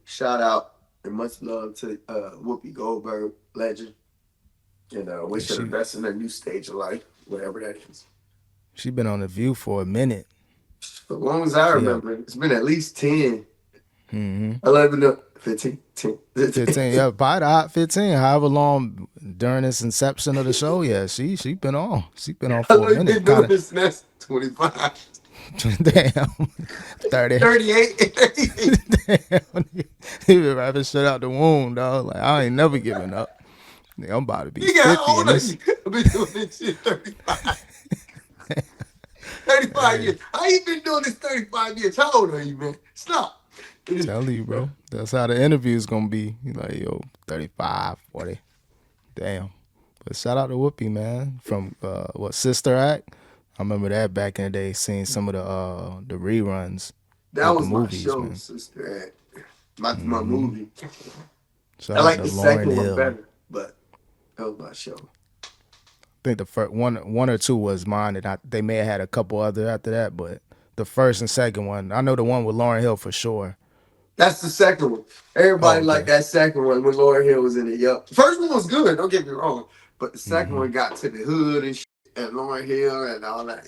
shout out and much love to Whoopi Goldberg, legend. And wish her the best in her new stage of life, whatever that is. She been on The View for a minute. For as long as I remember, it's been at least 10. 11, 15, 10. 15, yeah, probably the hot 15, however long during this inception of the show, yeah, she been on. She been on for a minute. Been doing this since 25. Damn. 30. 38. Damn. He been rapping shit out the womb, dog. Like, I ain't never giving up. I'm about to be 50 in this. I've been doing this shit 35. 35 years. I ain't been doing this 35 years. How old are you, man? Stop. Tell you, bro. That's how the interview is going to be. You're like, yo, 35, 40. Damn. But shout out to Whoopi, man. From, Sister Act? I remember that back in the day, seeing some of the reruns. That was the my movies, show, man. Sister Act. My movie. Shout I like out the to second Lauryn one Hill. better, but that was my show. I think the first one or two was mine, and they may have had a couple other after that, but the first and second one, I know the one with Lauryn Hill for sure. That's the second one. Everybody liked that second one when Lauryn Hill was in it. Yup. The first one was good, don't get me wrong, but the second one got to the hood and shit, and Lauryn Hill and all that.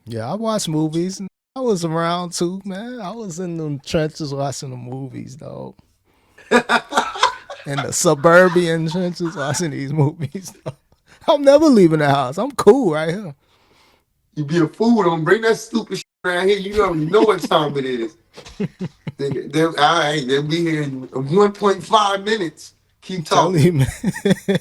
Yeah, I watched movies. I was around too, man. I was in them trenches watching the movies, dog. In the suburban trenches watching these movies, dog. I'm never leaving the house. I'm cool right here. You be a fool, don't bring that stupid shit around here. You already know what time it is. All right, they'll be here in 1.5 minutes. Keep talking. Tell you, man.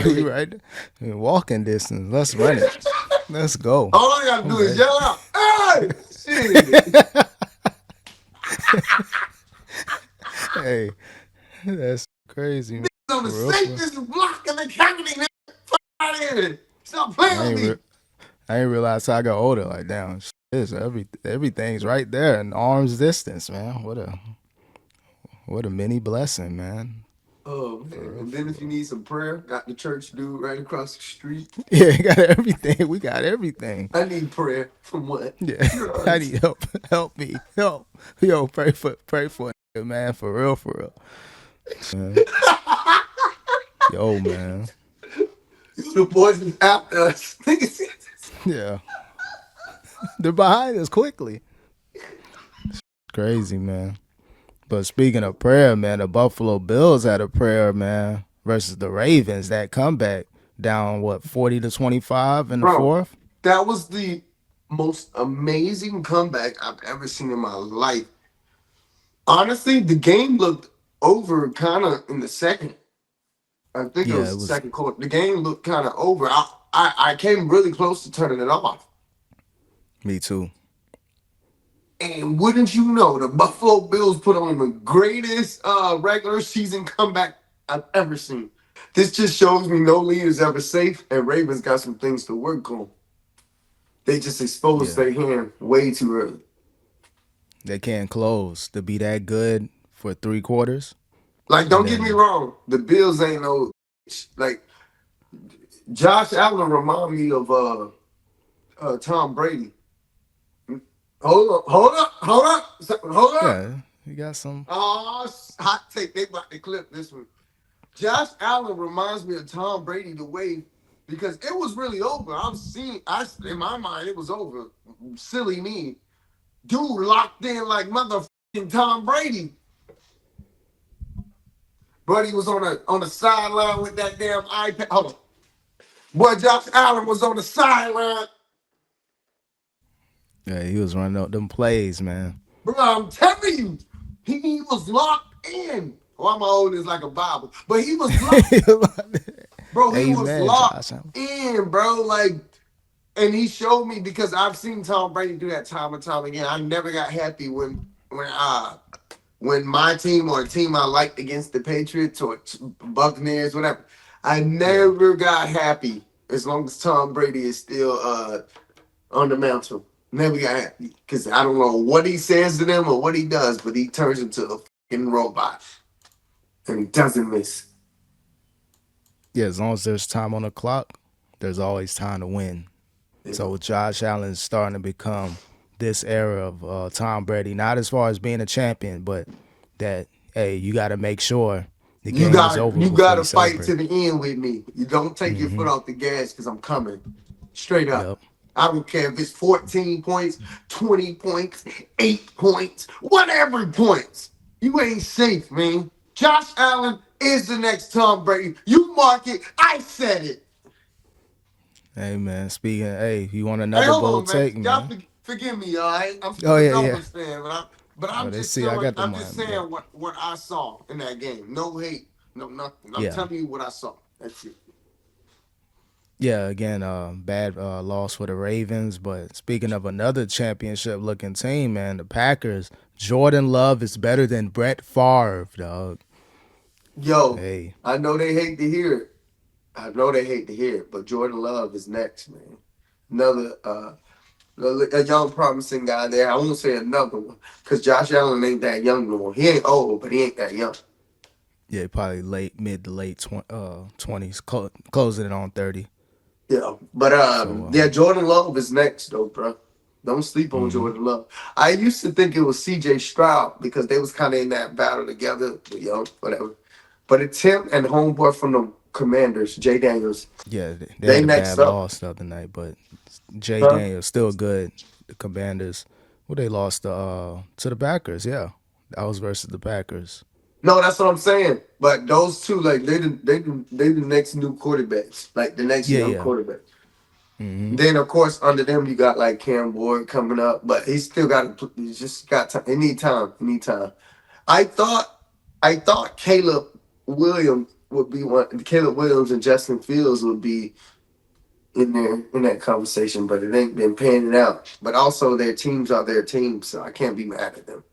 We right there. Walking distance. Let's run it. Let's go. All I gotta do is yell out, hey! Shit. Hey, that's crazy, man. On the safest block in the county, man. Fuck out of here. Stop playing with me. I ain't realized how I got older. Like, damn, everything's right there in arm's distance, man. What a mini blessing, man. Oh man! And then if you need some prayer, got the church dude right across the street. Yeah, got everything. We got everything. I need prayer from what? Yeah, I need help. Help me, help. Yo, pray for it, man. For real. Man. Yo, man. The boys is after us. Yeah. They're behind us quickly. Crazy, man. But speaking of prayer, man, the Buffalo Bills had a prayer, man, versus the Ravens. That comeback down what 40-25 in the Bro, fourth. that was the most amazing comeback I've ever seen in my life. Honestly, the game looked over kind of in the second. I think it Yeah, was it the was. second quarter. The game looked kind of over. I came really close to turning it off. Me too. And wouldn't you know, the Buffalo Bills put on the greatest regular season comeback I've ever seen. This just shows me no lead is ever safe, and Ravens got some things to work on. They just exposed Yeah, their hand way too early. they can't close to be that good for 3 quarters, Like, and don't get me then wrong, the Bills ain't no like Josh Allen remind me of Tom Brady. Hold up, hold up, hold up, hold up. yeah, you got some. Oh, hot take. They about to clip this one. Josh Allen reminds me of Tom Brady the way because it was really over. In my mind it was over. Silly me. Dude locked in like motherfucking Tom Brady. But he was on the sideline with that damn iPad. Hold on. Boy, Josh Allen was on the sideline. Yeah, he was running up them plays, man. Bro, I'm telling you, he was locked in. Well, my old is like a Bible. But he was locked. Bro, he was Amen, locked Josh Allen. in, bro. Like, and he showed me because I've seen Tom Brady do that time and time again. I never got happy when my team or a team I liked against the Patriots or Buccaneers, whatever. I Yeah, never got happy as long as Tom Brady is still on the mantle. Never got happy because I don't know what he says to them or what he does, but he turns into a fucking robot and he doesn't miss. yeah. As long as there's time on the clock, there's always time to win. You So know, Josh Allen is starting to become this era of Tom Brady, not as far as being a champion, but that hey, you got to make sure the you game is got over you before got you to fight celebrate. to the end with me. You don't take your foot off the gas because I'm coming straight up. Yep. I don't care if it's 14 points, 20 points, 8 points, whatever points. You ain't safe, man. Josh Allen is the next Tom Brady. You mark it. I said it. Hey man, speaking. Hey, you want Hey, another hold bold on, man. take, Y'all man? forgive me, all right? I'm Oh still a yeah, yeah. Dolphins fan, but Oh, I'm they just see. I telling, got the I'm just Miami. Yep. saying what I saw in that game. No hate, no nothing. I'm Yeah. telling you what I saw. That's it. Yeah, again, bad loss for the Ravens. But speaking of another championship-looking team, man, the Packers. Jordan Love is better than Brett Favre, dog. Yo, Hey, I know they hate to hear it. I know they hate to hear it, but Jordan Love is next, man. Another a young promising guy there. I won't say another one because Josh Allen ain't that young no more. He ain't old, but he ain't that young. yeah, probably mid to late 20s, closing it on 30. Yeah, but So, yeah, Jordan Love is next though, bro. Don't sleep on mhm. Jordan Love. I used to think it was C.J. Stroud because they was kind of in that battle together, whatever. But it's him and homeboy from the Commanders, Jay Daniels. Yeah, they They had a next bad up, loss the other night, but Jay huh? Daniels still good. The Commanders, well, they lost to the Packers. Yeah, that was versus the Packers. No, that's what I'm saying. But those two, like they the next new quarterbacks, like the next Yeah, young yeah. quarterback. Hmm. Then of course under them you got like Cam Ward coming up, but he still got he's just got time. He need time. He need time. I thought I thought Caleb Williams would be one. Caleb Williams and Justin Fields would be in there in that conversation, but it ain't been panning out. But also their teams are their teams, so I can't be mad at them.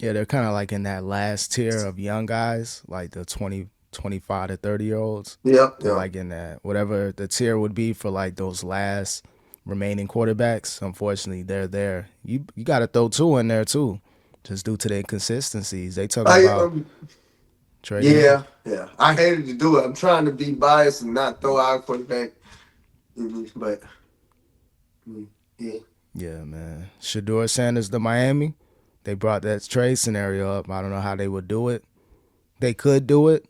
Yeah, they're kind of like in that last tier of young guys, like the 25 to 30-year-olds. Yep, They're yep. like in that whatever the tier would be for like those last remaining quarterbacks. Unfortunately, they're there. You got to throw two in there too, just due to the inconsistencies. They talking I about trading him. Yeah, yeah. I hated to do it. I'm trying to be biased and not throw out quarterback, but yeah. Yeah, man. Shador Sanders to Miami. They brought that trade scenario up. I don't know how they would do it. They could do it,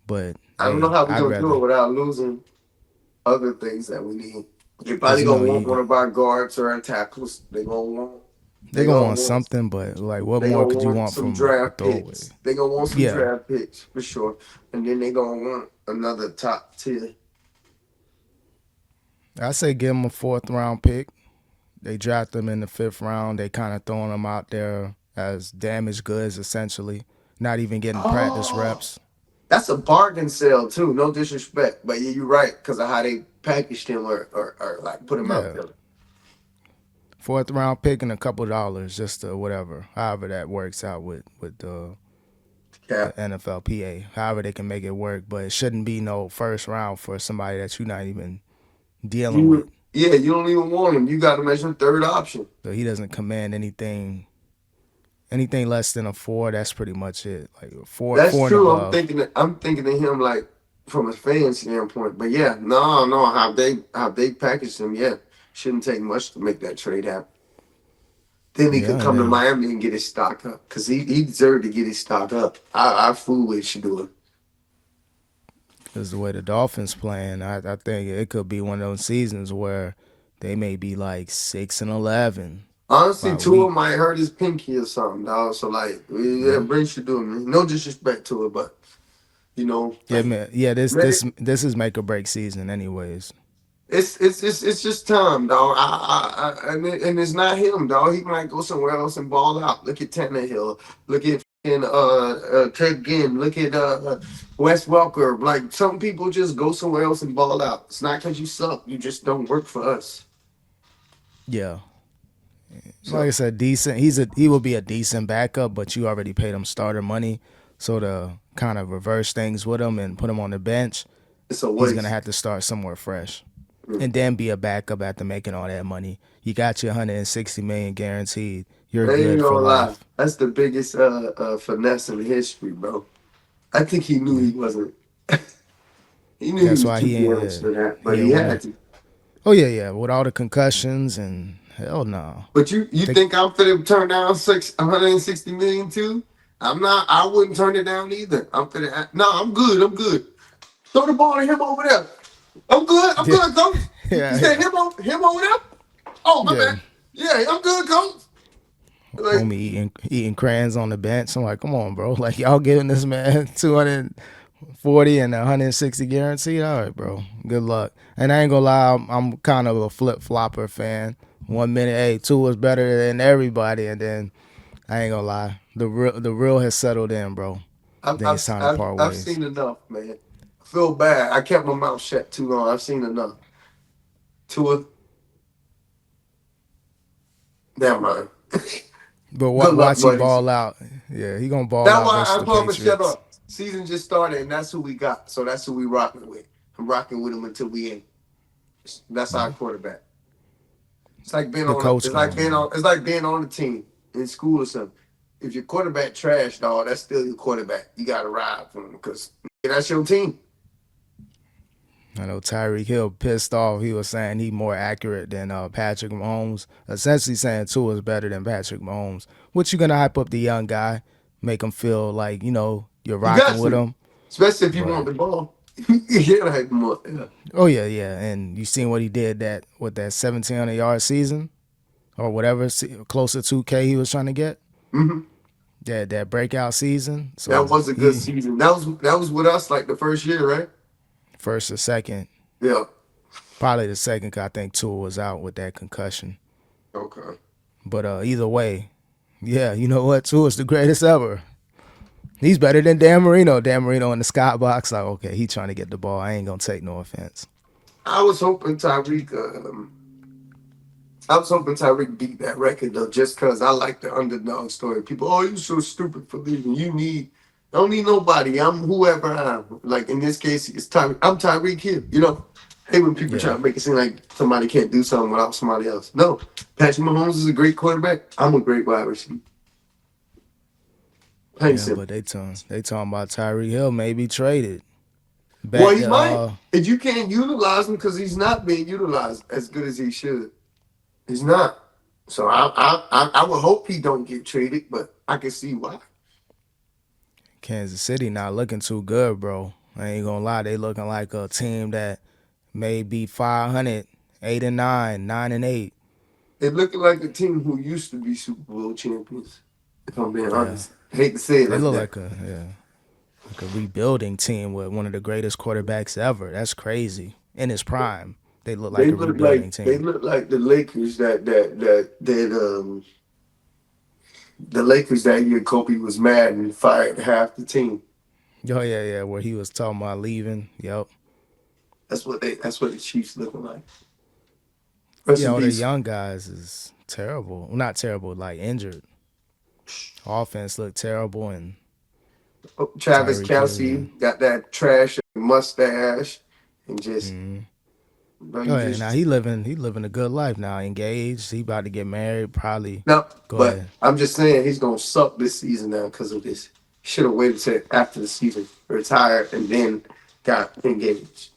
but I don't know hey, how we're I'd gonna do it rather without losing other things that we need. They because probably you know gonna want you one of our guards or our tackles. They gonna want. they're They gonna gonna want want. something, but like, what They more gonna could you want want some from a draft throwaway? picks. They gonna want some Yeah, draft picks for sure. And then they gonna want another top tier. I say give him a 4th round pick. They draft him in the 5th round. They kind of throwing him out there as damaged goods, essentially. Not even getting practice Oh, reps. that's a bargain sale too. No disrespect, but yeah, you're right because of how they packaged him or like put him out Yeah. there. 4th round pick and a couple dollars, just to whatever, however that works out with the Yeah, NFLPA. However they can make it work, but it shouldn't be no 1st round for somebody that you're not even dealing with. you don't even want him. You got him as your third option. So he doesn't command anything less than a 4. That's pretty much it. Like four, That's four and true. above. I'm thinking of him like from a fan standpoint. But yeah, no, how they packaged him, yeah, shouldn't take much to make that trade happen. Then he Yeah, could and come to then Miami and get his stock up because he deserved to get his stock up. I fool with you doing. because the way the Dolphins playing, I think it could be one of those seasons where they may be like 6-11 Honestly, by Tua week. might hurt his pinky or something, dog. So like, yeah, Yeah. Brent should do it, man. No disrespect to it, but Yeah, like, man. Yeah, this man, this this is make or break season, anyways. it's just time, dog. And it's not him, dog. He might go somewhere else and ball out. Look at Tannehill. Look at Ted Ginn. Look at Wes Welker. Like some people just go somewhere else and ball out. It's not because you suck. You just don't work for us. Yeah, like I So said, decent. He will be a decent backup, but you already paid him starter money, so to kind of reverse things with him and put him on the bench, it's a he's gonna waste. have to start somewhere fresh, Mm. and then be a backup after making all that money. You got your 160 million guaranteed. You're I ain't good for gonna lie. life. That's the biggest finesse in history, bro. I think he knew Yeah, he wasn't. He knew he that's was why too he ain't. damaged for that, but He he ain't win had a. to. Oh yeah. With all the concussions and hell no. But you Think think I'm finna turn down 160 million too? I'm not. I wouldn't turn it down either. I'm finna. No, I'm good. I'm good. Throw the ball to him over there. I'm good. I'm yeah, good, coach. You yeah, said yeah, him over there? Oh my yeah. bad. Yeah, I'm good, coach. Like Homie eating crayons on the bench. I'm like, come on, bro. Like y'all giving this man 240 and 160 guaranteed. All right, bro. Good luck. And I ain't gonna lie, I'm kind of a flip flopper fan. 1 minute, hey, Tua is better than everybody, and then I ain't gonna lie, the real has settled in, bro. I've Then I've it's time to I've, part I've ways. seen enough, man. I feel bad. I kept my mouth shut too long. I've seen enough. Tua, never mind. But Good luck, watch he buddies. ball out. Yeah, he gonna ball That's out why versus I the told him to shut Patriots. up. Season just started, and that's who we got. So that's who we rocking with. I'm rocking with him until we ain't. That's our Yeah, quarterback. It's like being the on. coach going, man. It's like being on a team in school or something. If your quarterback trash, dog, that's still your quarterback. You got to ride for him because that's your team. I know Tyreek Hill pissed off. He was saying he more accurate than Patrick Mahomes. Essentially saying Tua is better than Patrick Mahomes. Which you gonna hype up the young guy, make him feel like you're You rocking got with to, him. especially if you want But the ball. You gotta hype him up. Yeah. oh yeah, and you seen what he did that with that 1,700-yard season or whatever close to 2K he was trying to get. Hmm. That breakout season. That So was a good he season. That was with us like the first year, right? first or second, Yeah. probably the second. 'Cause I think Tua was out with that concussion. Okay. But either way, yeah, you know what? Tua's the greatest ever. He's better than Dan Marino. Dan Marino in the skybox, like, okay, he trying to get the ball. I ain't gonna take no offense. I was hoping Tyreek. I was hoping Tyreek beat that record though, just because I like the underdog story. People, oh, you so stupid for leaving. I don't need nobody. I'm whoever I am. Like in this case, it's Tyreek. I'm Tyreek Hill. Hey, when people try Yeah, to make it seem like somebody can't do something without somebody else. No, Patrick Mahomes is a great quarterback. I'm a great wide receiver. Plain and yeah, simple. but they talking about Tyreek Hill maybe traded Well, back he to might. If you can't utilize him because he's not being utilized as good as he should. He's not. So I would hope he don't get traded, but I can see why. Kansas City. Not looking too good, bro. I ain't gonna lie, they looking like a team that may be 500, 8-9, 9-8. It looked like a team who used to be Super Bowl champions. If I'm being Yeah, honest, I hate to say it they like look that. like a yeah. like a rebuilding team with one of the greatest quarterbacks ever. That's crazy. In his prime, they look like a rebuilding They team. look like the Lakers the Lakers that year Kobe was mad and fired half the team. Oh yeah, yeah. Where he was talking about leaving. Yep. That's what the Chiefs looking like. Rest Yeah, in all the peace. young guys is terrible. Well, not terrible, like injured. Offense looked terrible, and Oh, Travis Tyreek Hill. Kelsey got that trash mustache and just Mm. bro, Oh you yeah, now just he living a good life now. Engaged. He about to get married. Probably. no. Go But ahead. I'm just saying he's gonna suck this season now because of this. Should have waited till after the season, retired, and then got engaged.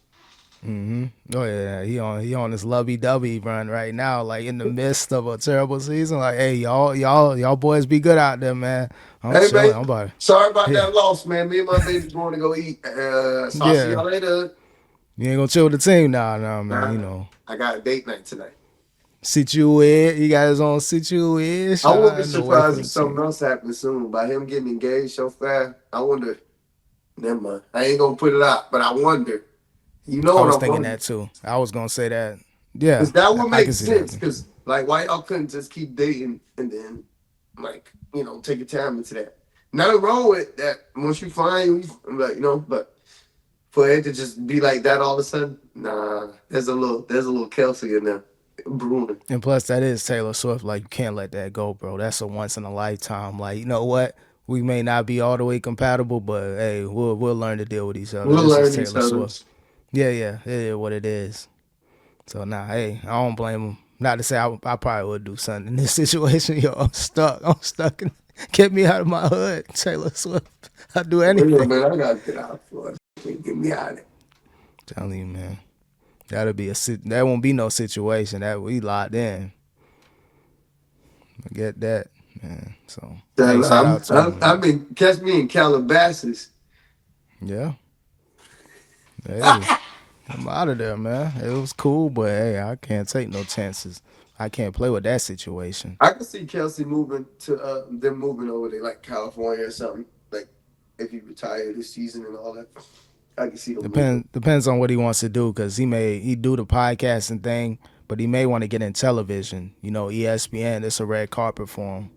Hmm. Oh yeah, he on this lovey dovey run right now, like in the midst of a terrible season. Like, hey, y'all boys be good out there, man. I'm Hey chilling. man, I'm about sorry about yeah, that loss, man. Me and my baby going to go eat. So I'll see yeah. y'all later. You ain't gonna chill with the team now, man. Nah, You know, I got a date night tonight. situate. You got his own I wouldn't be situation away surprised from if the something team. else happened soon. By him getting engaged so fast, I wonder. Never mind. I ain't gonna put it out, but I wonder. You know I what was I'm thinking wondering? that too. I was gonna say that. Yeah, Because that would I make can see that. sense. Because like, why y'all couldn't just keep dating and then, like, take your time into that? Nothing wrong with that. Once you find, like, but for it to just be like that all of a sudden, nah. There's a little Kelsey in there brewing. And plus, that is Taylor Swift. Like, you can't let that go, bro. That's a once in a lifetime. Like, you know what? We may not be all the way compatible, but hey, we'll learn to deal with each other. We'll This is learn each Taylor other. Swift. Yeah, yeah, it is what it is. So nah, hey, I don't blame him. Not to say I probably would do something in this situation. Yo, I'm stuck. I'm stuck. Get me out of my hood, Taylor Swift. I'll do Anyway, anything. man, I gotta get out for it. Get me out of it. Telling you, man. That'll be that won't be no situation that we locked in. I get that, man. So hey, Then shout out to him, I man. mean, catch me in Calabasas. Yeah. Hey, I'm out of there, man. It was cool, but hey, I can't take no chances. I can't play with that situation. I could see Kelsey moving to them moving over to like California or something. Like if he retired this season and all that, I can see him moving. Depends on what he wants to do, because he do the podcasting thing, but he may want to get in television. You know, ESPN. It's a red carpet for him.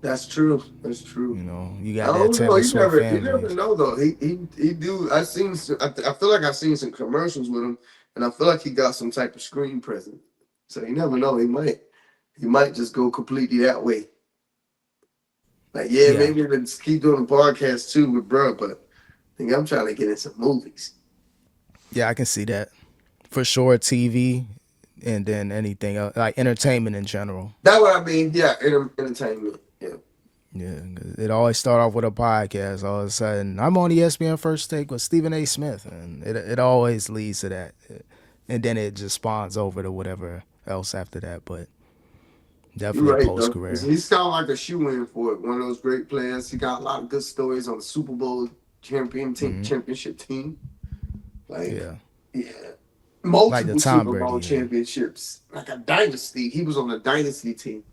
That's true. That's true. You know, you I got that don't know. Taylor Swift You fan never base. know though. He do. I feel like I've seen some commercials with him, and I feel like he got some type of screen presence. So you never know. He might just go completely that way. Like yeah, Yeah, maybe let's keep doing the podcast too with bro, but I think I'm trying to get in some movies. yeah, I can see that for sure. TV, and then anything else, like entertainment in general. That's what I mean. Yeah, entertainment. Yeah. Yeah, it always start off with a podcast. All of a sudden, I'm on ESPN First Take with Stephen A. Smith, and it always leads to that, and then it just spawns over to whatever else after that. But You're definitely right post though. career. He's kind of like a shoe in for it. One of those great players. He got a lot of good stories on the Super Bowl Hmm. championship team. Like, Yeah, yeah, like the multiple Tom Super Bowl Brady era. championships. Like a dynasty. He was on a dynasty team.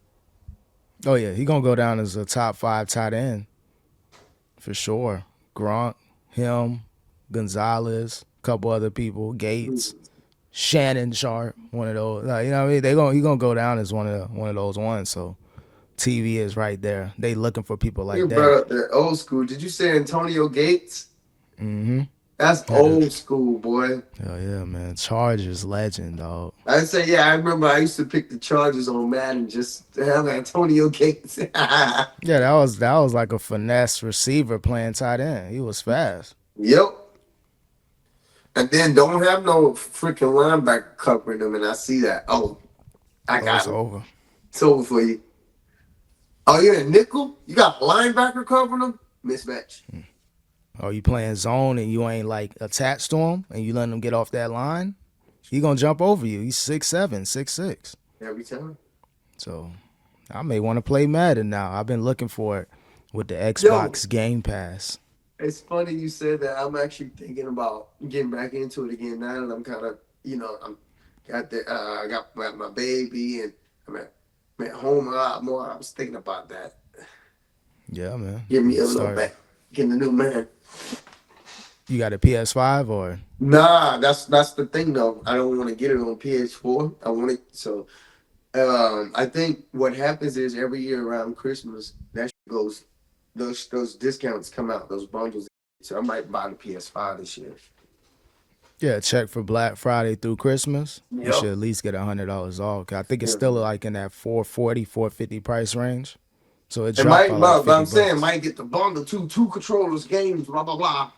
Oh yeah, he gonna go down as a top five tight end for sure. Gronk, him, Gonzalez, couple other people, Gates, Shannon Sharp, one of those. Like, you know what I mean? He gonna go down as one of those ones. So TV is right there. They looking for people You like that. brought up the old school. Did you say Antonio Gates? Mm-hmm. That's Had a old school, boy. hell yeah, man. Chargers legend, dog. I'd say, yeah, I remember I used to pick the Chargers on Madden just to have Antonio Gates. Yeah, that was like a finesse receiver playing tight end. He was fast. Yep. And then don't have no freaking linebacker covering them, and I see that. Oh, I Oh, got it's him. over. It's over for you. Oh, you're a nickel? You got a linebacker covering them? Mismatch. Or you playing zone and you ain't like attached to him and you letting him get off that line, he gonna jump over you. He's 6'7", 6'6". Every time. So I may want to play Madden now. I've been looking for it with the Yo, Xbox Game Pass. it's funny you said that. I'm actually thinking about getting back into it again now that I'm kind of, I got my baby and I'm at home a lot more. I was thinking about that. Yeah, man. Give me You a little start. back. Getting a new man. You got a PS5 or? Nah, that's the thing though. I don't want to get it on PS4. I want it so. I think what happens is every year around Christmas, that shit goes, those discounts come out, those bundles. So I might buy the PS5 this year. Yeah, check for Black Friday through Christmas. You Yep. should at least get $100 off. 'Cause I think it's Yeah. still like in that 440, 450 price range. So it It dropped by might, like but 50 I'm saying bucks. might get the bundle two controllers, games, blah blah blah.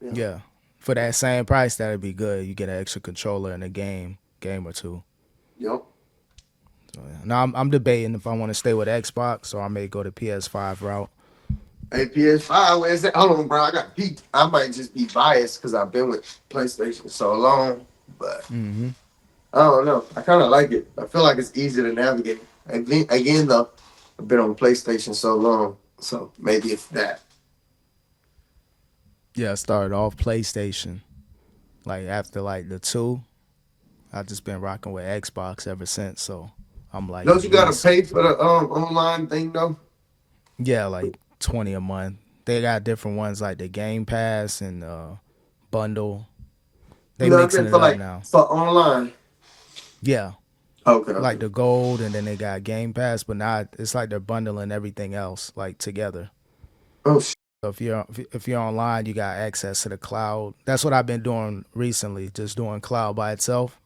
Yeah. Yeah. For that same price, that'd be good. You get an extra controller and a game or two. Yep. So, yeah. Now I'm debating if I want to stay with Xbox or I may go the PS5 route. Hey, PS5, where's that? Hold on, bro. I got beat. I might just be biased because I've been with PlayStation so long, but Mm-hmm. I don't know. I kind of like it. I feel like it's easy to navigate. Again, though, I've been on PlayStation so long, so maybe it's that. Yeah, I started off PlayStation. Like after like the two, I just been rocking with Xbox ever since. So I'm like Don't at you gotta least, pay for the online thing though? yeah, like 20 a month. They got different ones like the Game Pass and bundle. They You know what I mixing mean? it For up like now. for online. Yeah, Okay, like okay. the gold and then they got Game Pass, but now it's like they're bundling everything else like together. Oh shit. So if you're online, you got access to the cloud. That's what I've been doing recently, just doing cloud by itself.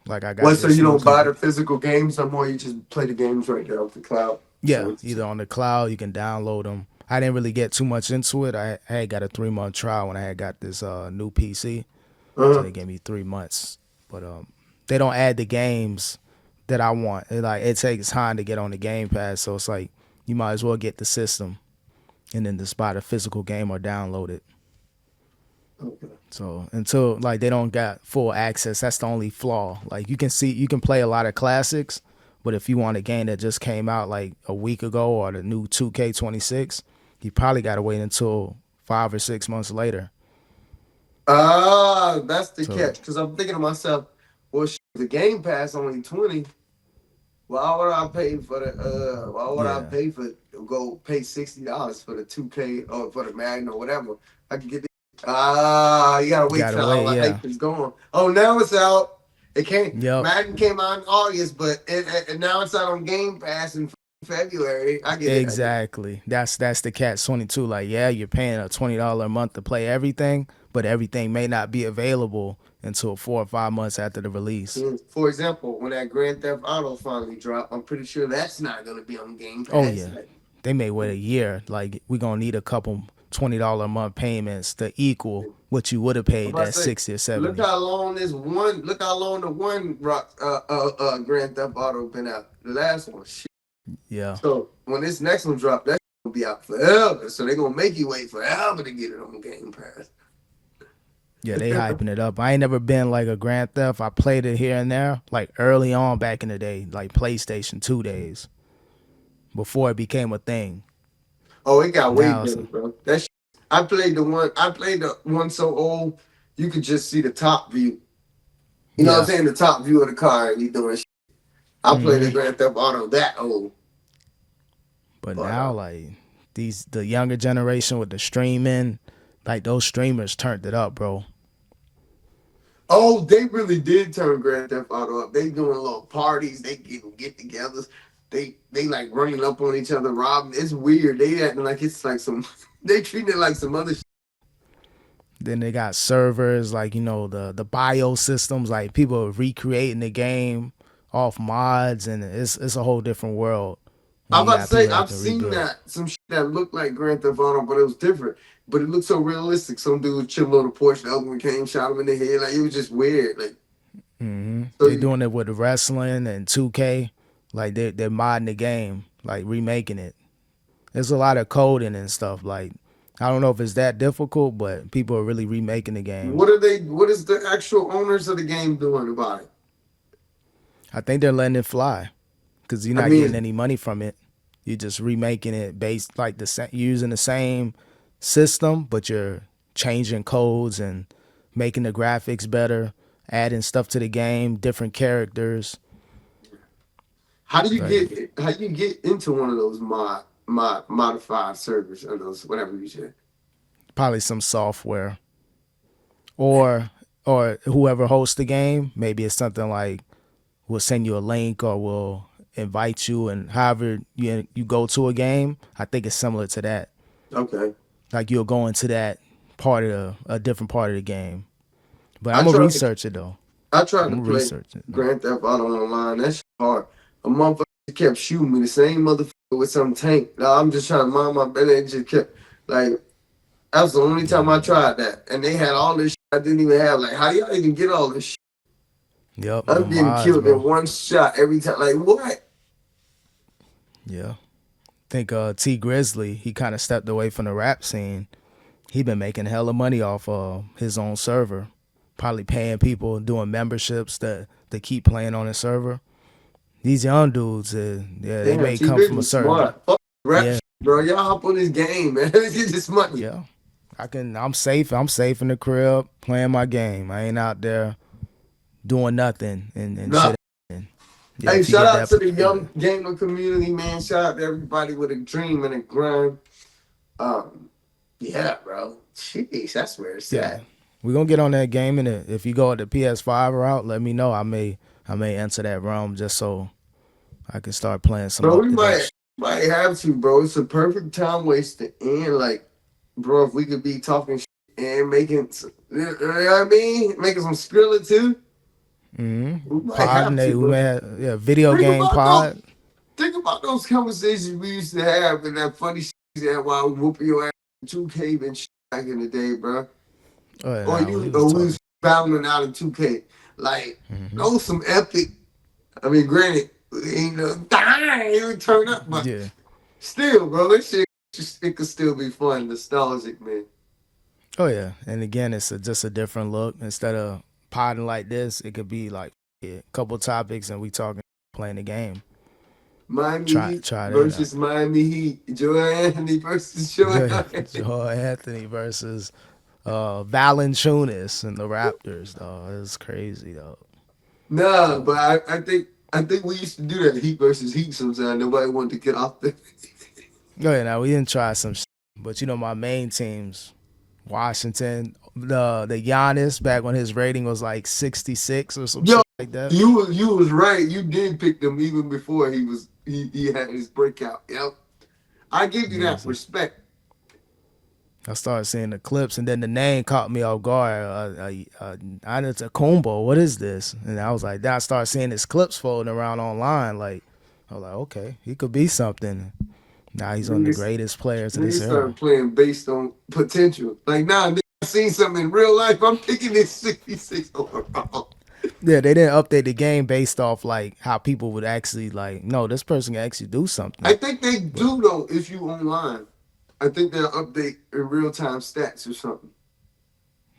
Like I got What? So this you don't buy the using, physical games no more? You just play the games right there off the cloud. So yeah, either on the cloud, you can download them. I didn't really get too much into it. I had got a 3 month trial when I had got this new PC, so uh, they gave me 3 months. But they don't add the games that I want. It takes time to get on the Game Pass, so it's like you might as well get the system and then just buy the physical game or download it. okay. So until like they don't got full access, that's the only flaw. Like you can play a lot of classics, but if you want a game that just came out like a week ago or the new 2K26, you probably got to wait until 5 or 6 months later. Ah, that's the So catch. Because I'm thinking to myself, well, the Game Pass only 20. Why would I pay for the? Why would I yeah, pay for go pay $60 for the 2K or for the Madden or whatever? I could get. You gotta you wait gotta till all wait. the Yeah, hype is gone. Oh, now it's out. It came. yep, Madden came out in August, but and now it's out on Game Pass in February. I get it. I get it. exactly. That's the catch 22. Like yeah, you're paying a $20 a month to play everything, but everything may not be available until 4 or 5 months after the release. For example, when that Grand Theft Auto finally dropped, I'm pretty sure that's not gonna be on Game Oh Pass. yeah, they may wait a year. Like we gonna need a couple $20 a month payments to equal what you would have I'm paid about to that say, 60 or look 70. how long this one. Look how long the one rock, Grand Theft Auto been out. The last one, shit. Yeah, So when this next one drop, that's gonna be out forever. So they gonna make you wait forever to get it on Game Pass. yeah, they hyping it up. I ain't never been like a Grand Theft. I played it here and there, like early on back in the day, like PlayStation 2 days before it became a thing. Oh, it got way Now it's better, bro. That I played the one. I played the one so old you could just see the top view. You know what I'm yeah, saying? The top view of the car and you doing shit. I played the hmm Grand Theft Auto that old. but But now like the younger generation with the streaming, like those streamers turned it up, bro. oh, they really did turn Grand Theft Auto up. They doing little parties, they get-togethers. They like running up on each other, robbing. It's weird. They acting like it's like some they treating it like some other shit. Then they got servers like the bio systems, like people are recreating the game off mods, and it's a whole different world when I'm you about to got say people that I've can seen rebuild. that some shit that looked like Grand Theft Auto, but it was different. But it looked so realistic. Some dude was chilling on the porch, the other one came, shot him in the head. Like it was just weird. Like so They you, doing it with wrestling and 2K, like they're modding the game, like remaking it. There's a lot of coding and stuff. Like I don't know if it's that difficult, but people are really remaking the game. what are they? What is the actual owners of the game doing about it? I think they're letting it fly because you're I not getting mean, any money from it. You're just remaking it based like using the same system, but you're changing codes and making the graphics better, adding stuff to the game, different characters. Like how do you get into one of those modified servers or those whatever you said? probably some software. or or whoever hosts the game, maybe it's something like we'll send you a link or we'll invite you, and however you go to a game, I think it's similar to that. Okay. Like you'll go into that part of a different part of the game. But I I'm gonna tried to research it though. I tried I'm to gonna play research it. Grand Theft Auto online. That shit hard. A motherfucker kept shooting me. The same motherfucker with some tank. Now I'm just trying to mind my business. It just kept like that was the only time I tried that. And they had all this shit I didn't even have. Like, how y'all even get all this shit? Yep, I'm them getting mods, killed in bro. one shot every time. Like, what? Yeah. Think T Grizzly, he kind of stepped away from the rap scene. He been making hella money off his own server. Probably paying people, doing memberships that they keep playing on his server. These young dudes, they Damn, may T come from a Grizzly certain, smart. Fuck rap yeah, shit, bro. Y'all hop on this game, man. Let's get this money. yeah. I'm safe. I'm safe in the crib playing my game. I ain't out there doing nothing and Nah. shit. And yeah, Hey, if you shout get out that, to the young gamer community, man. Shout out to everybody with a dream and a grind. Um, yeah, bro. Jeez, that's where it's yeah, at. we're gonna get on that game, and if you go at the PS5 route, let me know. I may enter that realm just so I can start playing some Bro, up we to date. might have to, bro. It's a perfect time waste to end. Like, bro, if we could be talking and making, you know what I mean? Making some Skrilla too. We might Pod, have and to, we bro. may have, yeah, video Think game about those. pod. Think about those conversations we used to have and that funny shit that while whooping your ass in 2K and shit back in the day, bro. Oh, yeah, Or nah, we you, was or we talking. was bounding out in 2K. Like, those some epic. I mean, granted, you know, it would turn up, but Yeah. still, bro, this shit it could still be fun, nostalgic, man. Oh yeah, and again, it's just a different look. Instead of podding like this, it could be like a couple topics, and we talking playing the game. Miami Try Heat try that out. versus Miami Heat. Joe Anthony versus Joe Anthony. Joe Anthony versus Valanciunas and the Raptors, dog. It's crazy, though. Nah, but I think we used to do that Heat versus Heat sometimes. Nobody wanted to get off the. Oh yeah, now we didn't try some, but my main teams, Washington, the Giannis back when his rating was like 66 or some Yo, shit like that. you was right. You did pick them even before he had his breakout. Yep, I give you Yeah, that so respect. I started seeing the clips, and then the name caught me off guard. Kumbo, what is this? And I was like, then I started seeing his clips floating around online. Like, I was like, okay, he could be something. Now he's one of the Niggas, greatest players of this niggas era. started playing based on potential. Like, nah, nigga, I seen something in real life. I'm picking this 66 overall. Yeah, they didn't update the game based off like how people would actually like, no, this person can actually do I something. think they But do though. If you online, I think they'll update in real time stats or something.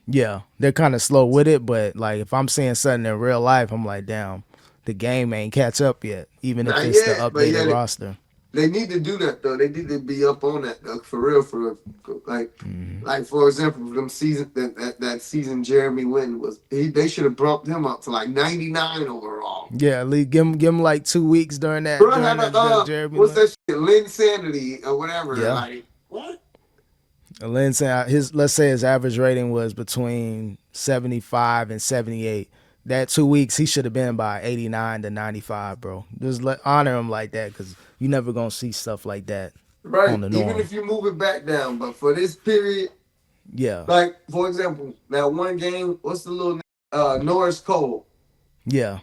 yeah, they're kind of slow with it. But like, if I'm seeing something in real life, I'm like, damn, the game ain't catch up yet, even if Not it's the yet, but updated yeah, roster. they need to do that though. They need to be up on that though, for real, for real. Like for example, them season that season Jeremy Lin was, they should have bumped him up to like 99 overall. Yeah, at least give him like 2 weeks during that Bro during had that, a that Jeremy what's Lin. that shit? Lin Sanity or whatever. Yeah, Like what? and Lin said his, let's say his average rating was between 75 and 78. That 2 weeks he should have been by 89 to 95, bro. Just honor him like that, because you never gonna see stuff like that Right. on the Even norm. if you move it back down, but for this period, Yeah, like for example, that one game, what's the little Norris Cole? yeah,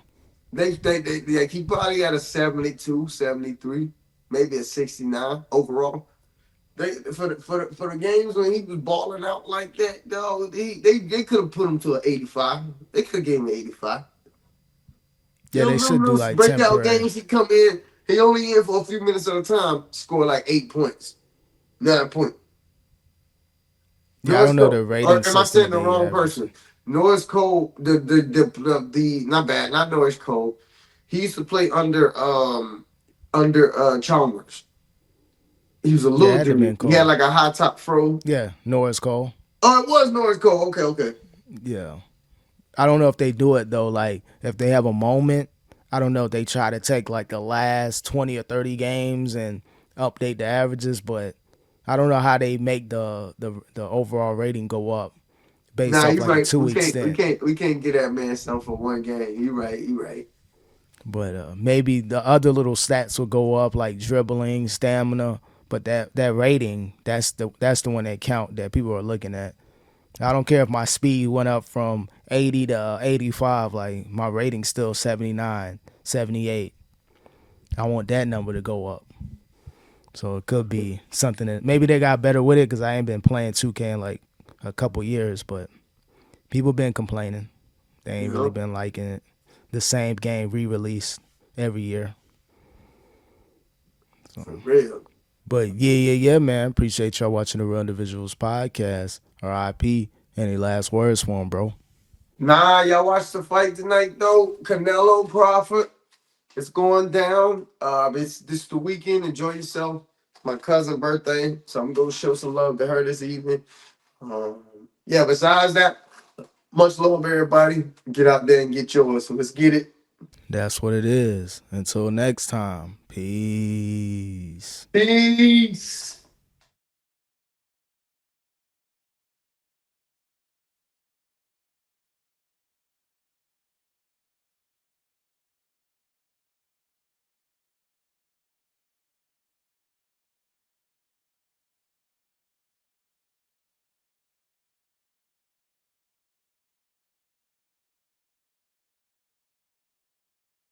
They he probably had a 72, 73, maybe a 69 overall. They for the games when he was balling out like that, dog, they could have put him to an 85. They could have gave him an 85. yeah. You They know, should do those like breakout temporary. games he come in, he only in for a few minutes at a time, score like 8 points, 9 points. Yeah, I Norris don't know Cole, the rating or am I system saying the they wrong have. person? Norris Cole, the not bad, not Norris Cole. He used to play under Chalmers. He was a Yeah, it little had to dude. been He had Cole. like a high top fro. Yeah, Norris Cole. Oh, it was Norris Cole. Okay, okay. Yeah. I don't know if they do it though. Like if they have a moment, I don't know if they try to take like the last 20 or 30 games and update the averages, but I don't know how they make the overall rating go up based Nah, off you like a right. 2 week stint. We can't get that man stuff for one game. You right. You right. But maybe the other little stats will go up like dribbling, stamina. But that rating, that's the one that count that people are looking at. I don't care if my speed went up from 80 to 85. Like my rating's still 79, 78. I want that number to go up. So it could be something that maybe they got better with it because I ain't been playing 2K in like a couple years. But people been complaining. They ain't really Yup. been liking it. The same game re-released every year. For real. But yeah, man. Appreciate y'all watching the Real Individuals podcast. RIP. Any last words for him, bro? Nah, y'all watch the fight tonight though. Canelo Crawford. It's going down. It's this the weekend. Enjoy yourself. My cousin's birthday, so I'm gonna show some love to her this evening. Yeah. Besides that, much love, everybody. Get out there and get yours. So let's get it. That's what it is. Until next time. Peace. Peace.